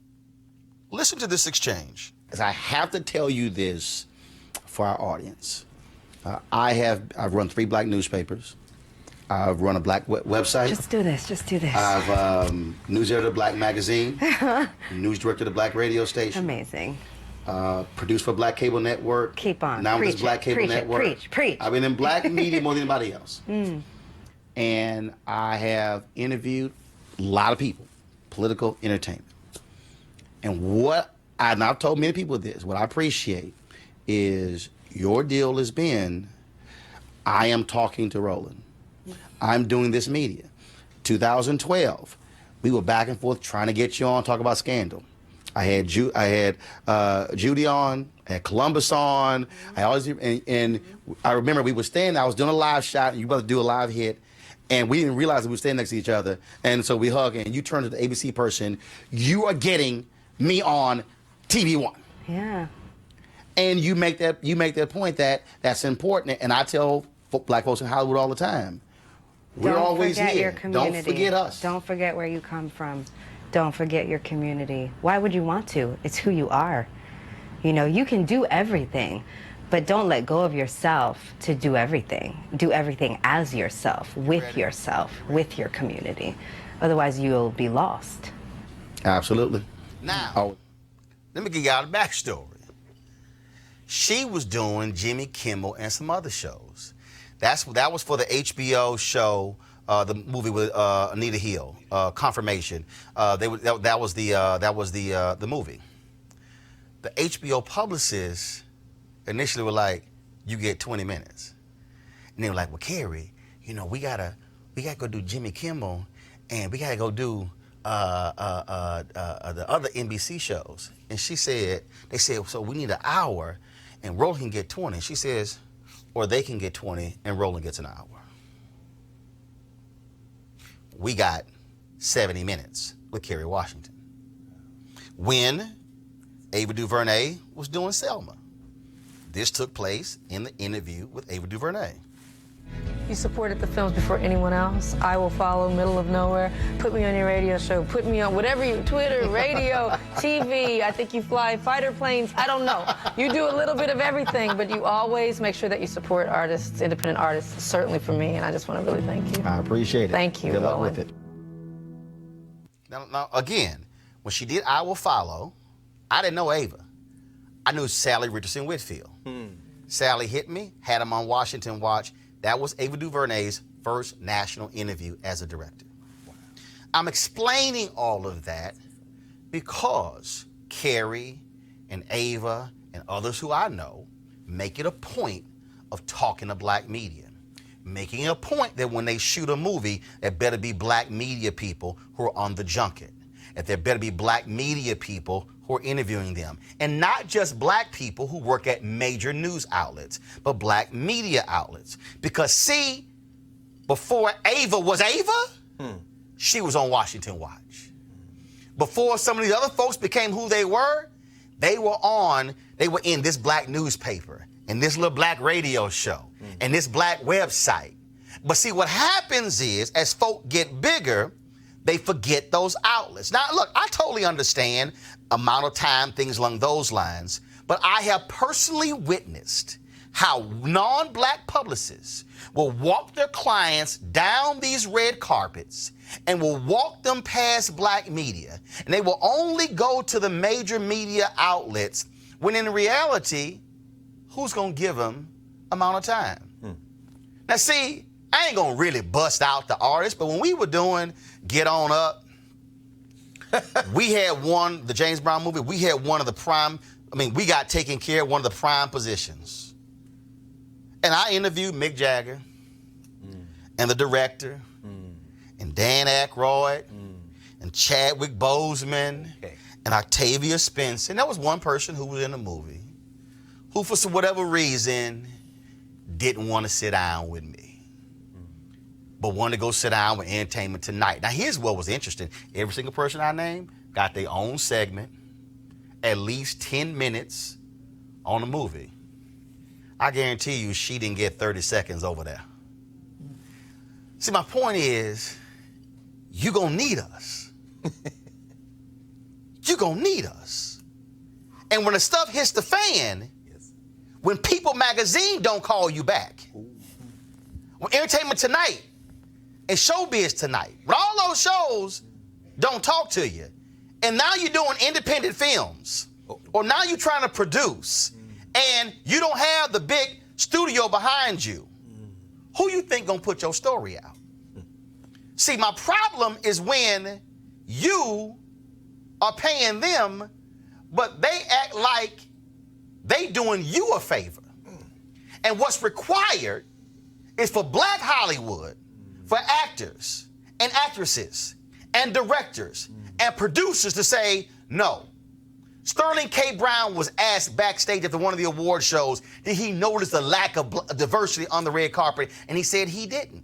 Listen to this exchange.
As I have to tell you this for our audience. I've run 3 black newspapers. I've run a black website.
Just do this.
I've news editor of Black Magazine, news director of the Black radio station.
Amazing.
Produced for Black Cable Network.
Keep on.
Now
Preach
with Black Cable
Preach
Network.
Preach.
I've been in black media more than anybody else. And I have interviewed a lot of people, political entertainment. And I've told many people this, what I appreciate is your deal has been, I am talking to Roland. I'm doing this media. 2012, we were back and forth trying to get you on, talk about Scandal. I had Judy on, I had Columbus on. And I remember we were standing, I was doing a live shot, and you were about to do a live hit, and we didn't realize that we were standing next to each other. And so we hugged, and you turned to the ABC person, you are getting me on TV1.
Yeah.
And you make that point that's important. And I tell black folks in Hollywood all the time, we're always
forget
here.
Your community.
Don't forget us.
Don't forget where you come from. Don't forget your community. Why would you want to? It's who you are. You know, you can do everything, but don't let go of yourself to do everything. Do everything as yourself, with your community. Otherwise, you'll be lost.
Absolutely.
Now, let me give y'all the backstory. She was doing Jimmy Kimmel and some other shows. That was for the HBO show, the movie with Anita Hill, Confirmation. That was the movie. The HBO publicists initially were like, "You get 20 minutes," and they were like, "Well, Kerry, you know, we gotta go do Jimmy Kimmel, and we gotta go do the other NBC shows." And they said, "So we need an hour, and Roland can get 20." She says, "Or they can get 20, and Roland gets an hour." We got 70 minutes with Kerry Washington. When Ava DuVernay was doing Selma. This took place in the interview with Ava DuVernay.
You supported the films before anyone else. I Will Follow, Middle of Nowhere. Put me on your radio show. Put me on whatever you, Twitter, radio, TV. I think you fly fighter planes. I don't know. You do a little bit of everything, but you always make sure that you support artists, independent artists, certainly for me, and I just want to really thank you.
I appreciate it.
Thank you,
Good luck
Roland.
with it.
Now, again, when she did I Will Follow, I didn't know Ava. I knew Sally Richardson Whitfield. Sally hit me, had him on Washington Watch. That was Ava DuVernay's first national interview as a director. I'm explaining all of that because Carrie and Ava and others who I know make it a point of talking to black media, making it a point that when they shoot a movie, there better be black media people who are on the junket, that there better be black media people who are interviewing them. And not just black people who work at major news outlets, but black media outlets. Because see, before Ava was Ava, she was on Washington Watch. Before some of these other folks became who they were in this black newspaper, and this little black radio show, and this black website. But see, what happens is, as folk get bigger, they forget those outlets. Now, look, I totally understand amount of time, things along those lines, but I have personally witnessed how non-black publicists will walk their clients down these red carpets and will walk them past black media, and they will only go to the major media outlets when in reality, who's gonna give them amount of time? Now see, I ain't gonna really bust out the artist, but when we were doing Get On Up, we had the James Brown movie, we had one of the prime, we got taken care of one of the prime positions. And I interviewed Mick Jagger and the director and Dan Aykroyd and Chadwick Boseman and Octavia Spencer. And that was one person who was in the movie who, for whatever reason, didn't want to sit down with me, but wanted to go sit down with Entertainment Tonight. Now, here's what was interesting. Every single person I named got their own segment, at least 10 minutes on the movie. I guarantee you she didn't get 30 seconds over there. See, my point is, you're going to need us. You're going to need us. And when the stuff hits the fan, when People Magazine don't call you back, when Entertainment Tonight and Showbiz Tonight, when all those shows don't talk to you, and now you're doing independent films, or now you're trying to produce, and you don't have the big studio behind you, who you think gonna put your story out? See, my problem is when you are paying them, but they act like they doing you a favor. And what's required is for black Hollywood, for actors and actresses and directors and producers to say, no. Sterling K. Brown was asked backstage after one of the award shows, did he notice the lack of diversity on the red carpet? And he said he didn't.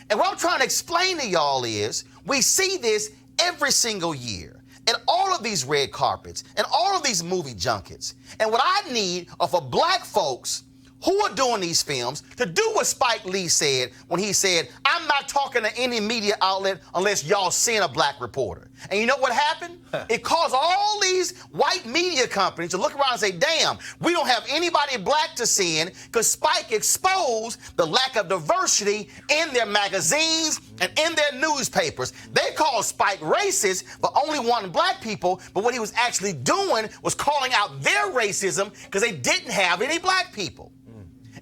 And what I'm trying to explain to y'all is, we see this every single year at all of these red carpets and all of these movie junkets. And what I need are for black folks who are doing these films to do what Spike Lee said when he said, I'm not talking to any media outlet unless y'all send a black reporter. And you know what happened? It caused all these white media companies to look around and say, damn, we don't have anybody black to send, because Spike exposed the lack of diversity in their magazines and in their newspapers. They called Spike racist for only wanting black people, but what he was actually doing was calling out their racism because they didn't have any black people.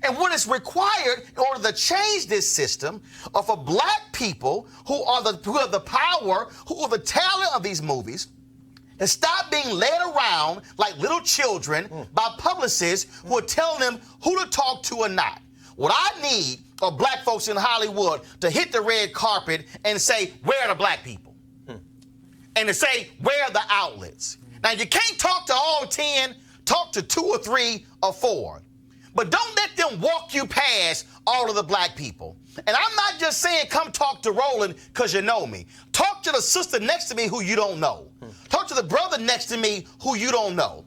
And what is required in order to change this system are for black people who have the power, who are the talent of these movies, to stop being led around like little children by publicists who are telling them who to talk to or not. What I need are black folks in Hollywood to hit the red carpet and say, where are the black people? And to say, where are the outlets? Now, you can't talk to all 10, talk to 2 or 3 or 4. But don't let them walk you past all of the black people. And I'm not just saying come talk to Roland because you know me. Talk to the sister next to me who you don't know. Talk to the brother next to me who you don't know.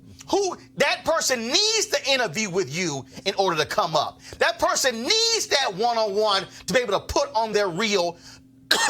That person needs to interview with you in order to come up. That person needs that one-on-one to be able to put on their reel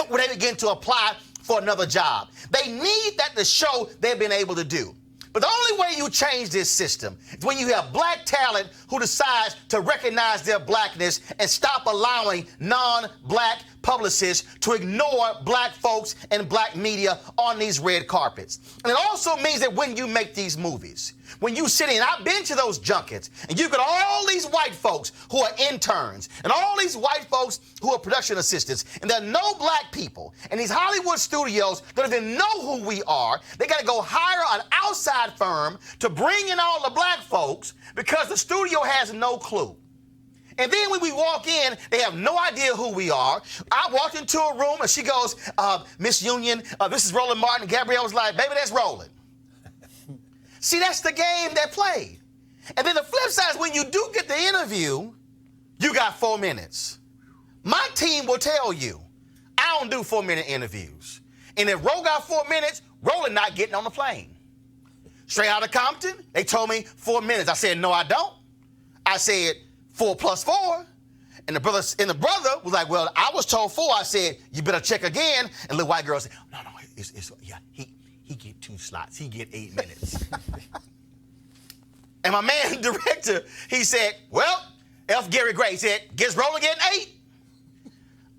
when they begin to apply for another job. They need that to show they've been able to do. But the only way you change this system is when you have black talent who decides to recognize their blackness and stop allowing non-black publicists to ignore black folks and black media on these red carpets. And it also means that when you make these movies, when you sit in, I've been to those junkets, and you've got all these white folks who are interns, and all these white folks who are production assistants, and there are no black people. And these Hollywood studios don't even know who we are. They got to go hire an outside firm to bring in all the black folks because the studio has no clue. And then when we walk in, they have no idea who we are. I walked into a room, and she goes, Miss Union, this is Roland Martin. Gabrielle was like, baby, that's Roland. See, that's the game that played. And then the flip side is when you do get the interview, you got 4 minutes. My team will tell you, I don't do 4-minute interviews. And if Ro got 4 minutes, Roland not getting on the plane. Straight out of Compton, they told me 4 minutes. I said, no, I don't. I said, 4 plus 4. And the brother was like, well, I was told 4. I said, you better check again. And the little white girl said, no, he get 2 slots. He get 8 minutes. And my man, director, he said, well, F. Gary Gray said, gets Roland getting 8.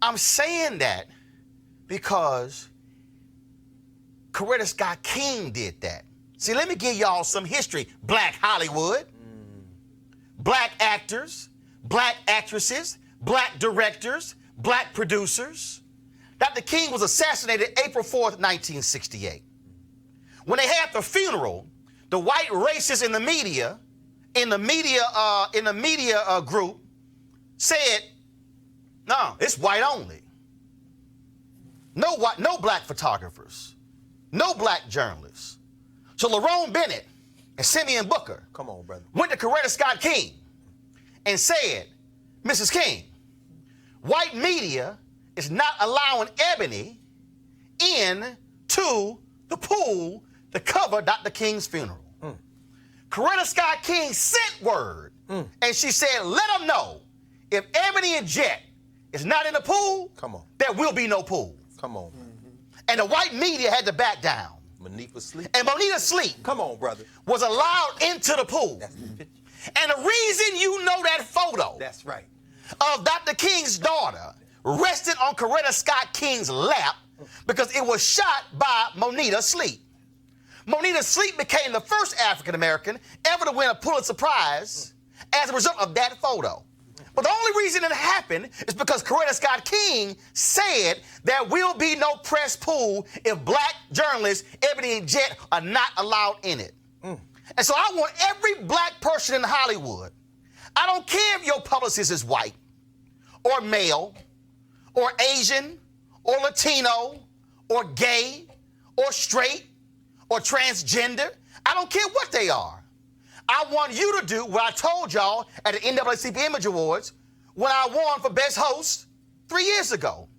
I'm saying that because Coretta Scott King did that. See, let me give y'all some history. Black Hollywood, black actors, black actresses, black directors, black producers. Dr. King was assassinated April 4th, 1968. When they had the funeral, the white racists in the media group said, no, it's white only. No black photographers, no black journalists. So Lerone Bennett and Simeon Booker went to Coretta Scott King and said, Mrs. King, white media is not allowing Ebony into the pool to cover Dr. King's funeral. Coretta Scott King sent word, and she said, let them know if Ebony and Jet is not in the pool, there will be no pool. And the white media had to back down.
Monita Sleep.
And Monita Sleep.
Come on, brother.
Was allowed into the pool.
That's the picture.
And the reason you know that photo.
That's right.
Of Dr. King's daughter rested on Coretta Scott King's lap because it was shot by Monita Sleep. Monita Sleep became the first African American ever to win a Pulitzer Prize as a result of that photo. But the only reason it happened is because Coretta Scott King said there will be no press pool if black journalists, Ebony and Jet, are not allowed in it. And so I want every black person in Hollywood, I don't care if your publicist is white or male or Asian or Latino or gay or straight or transgender, I don't care what they are. I want you to do what I told y'all at the NAACP Image Awards when I won for Best Host 3 years ago.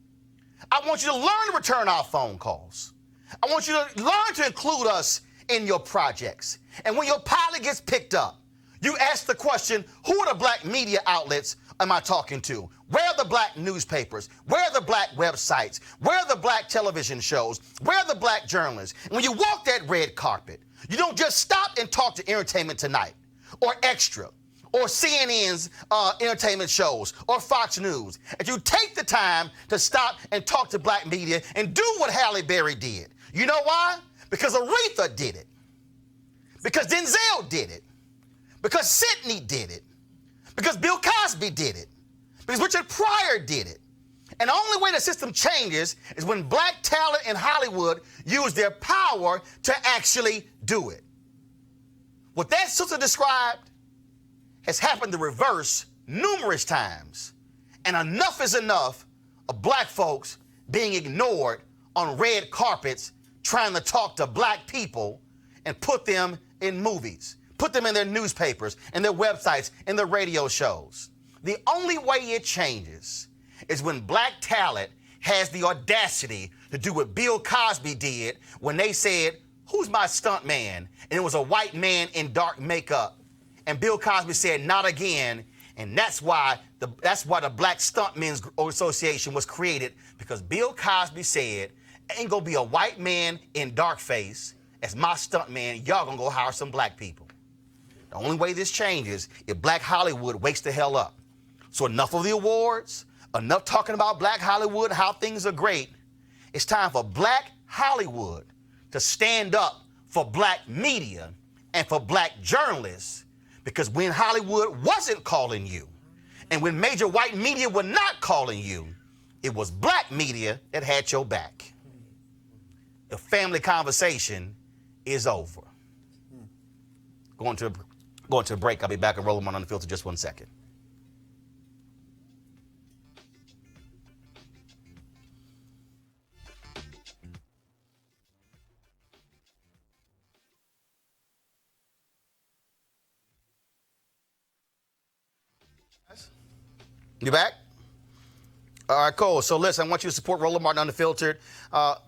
I want you to learn to return our phone calls. I want you to learn to include us in your projects. And when your pilot gets picked up, you ask the question, who are the black media outlets am I talking to? Where are the black newspapers? Where are the black websites? Where are the black television shows? Where are the black journalists? And when you walk that red carpet, you don't just stop and talk to Entertainment Tonight or Extra or CNN's entertainment shows or Fox News. And you take the time to stop and talk to black media and do what Halle Berry did. You know why? Because Aretha did it. Because Denzel did it. Because Sidney did it. Because Bill Cosby did it. Because Richard Pryor did it. And the only way the system changes is when black talent in Hollywood use their power to actually do it. What that sister described has happened the reverse numerous times. And enough is enough of black folks being ignored on red carpets trying to talk to black people and put them in movies, put them in their newspapers, in their websites, in their radio shows. The only way it changes is when black talent has the audacity to do what Bill Cosby did when they said, who's my stunt man? And it was a white man in dark makeup. And Bill Cosby said, not again. And that's why the Black Stuntmen's Association was created, because Bill Cosby said, ain't gonna be a white man in dark face as my stunt man. Y'all gonna go hire some black people. The only way this changes if Black Hollywood wakes the hell up. So enough of the awards, enough talking about Black Hollywood and how things are great. It's time for Black Hollywood to stand up for black media and for black journalists, because when Hollywood wasn't calling you and when major white media were not calling you, it was black media that had your back. The family conversation is over. Going to a break. I'll be back and roll them on the filter just 1 second. You back? All right, cool. So listen, I want you to support Roland Martin Unfiltered.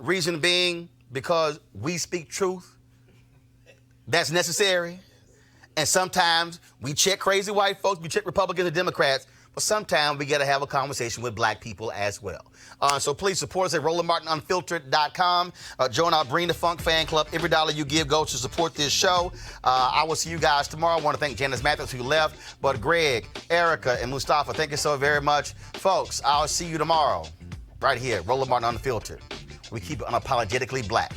Reason being, because we speak truth. That's necessary. And sometimes we check crazy white folks, we check Republicans and Democrats, but sometimes we got to have a conversation with black people as well. So please support us at RolandMartinUnfiltered.com. Join our Bring the Funk fan club. Every dollar you give goes to support this show. I will see you guys tomorrow. I want to thank Janice Mathis, who left, but Greg, Erica, and Mustafa, thank you so very much. Folks, I'll see you tomorrow right here at Roland Martin Unfiltered. We keep it unapologetically black.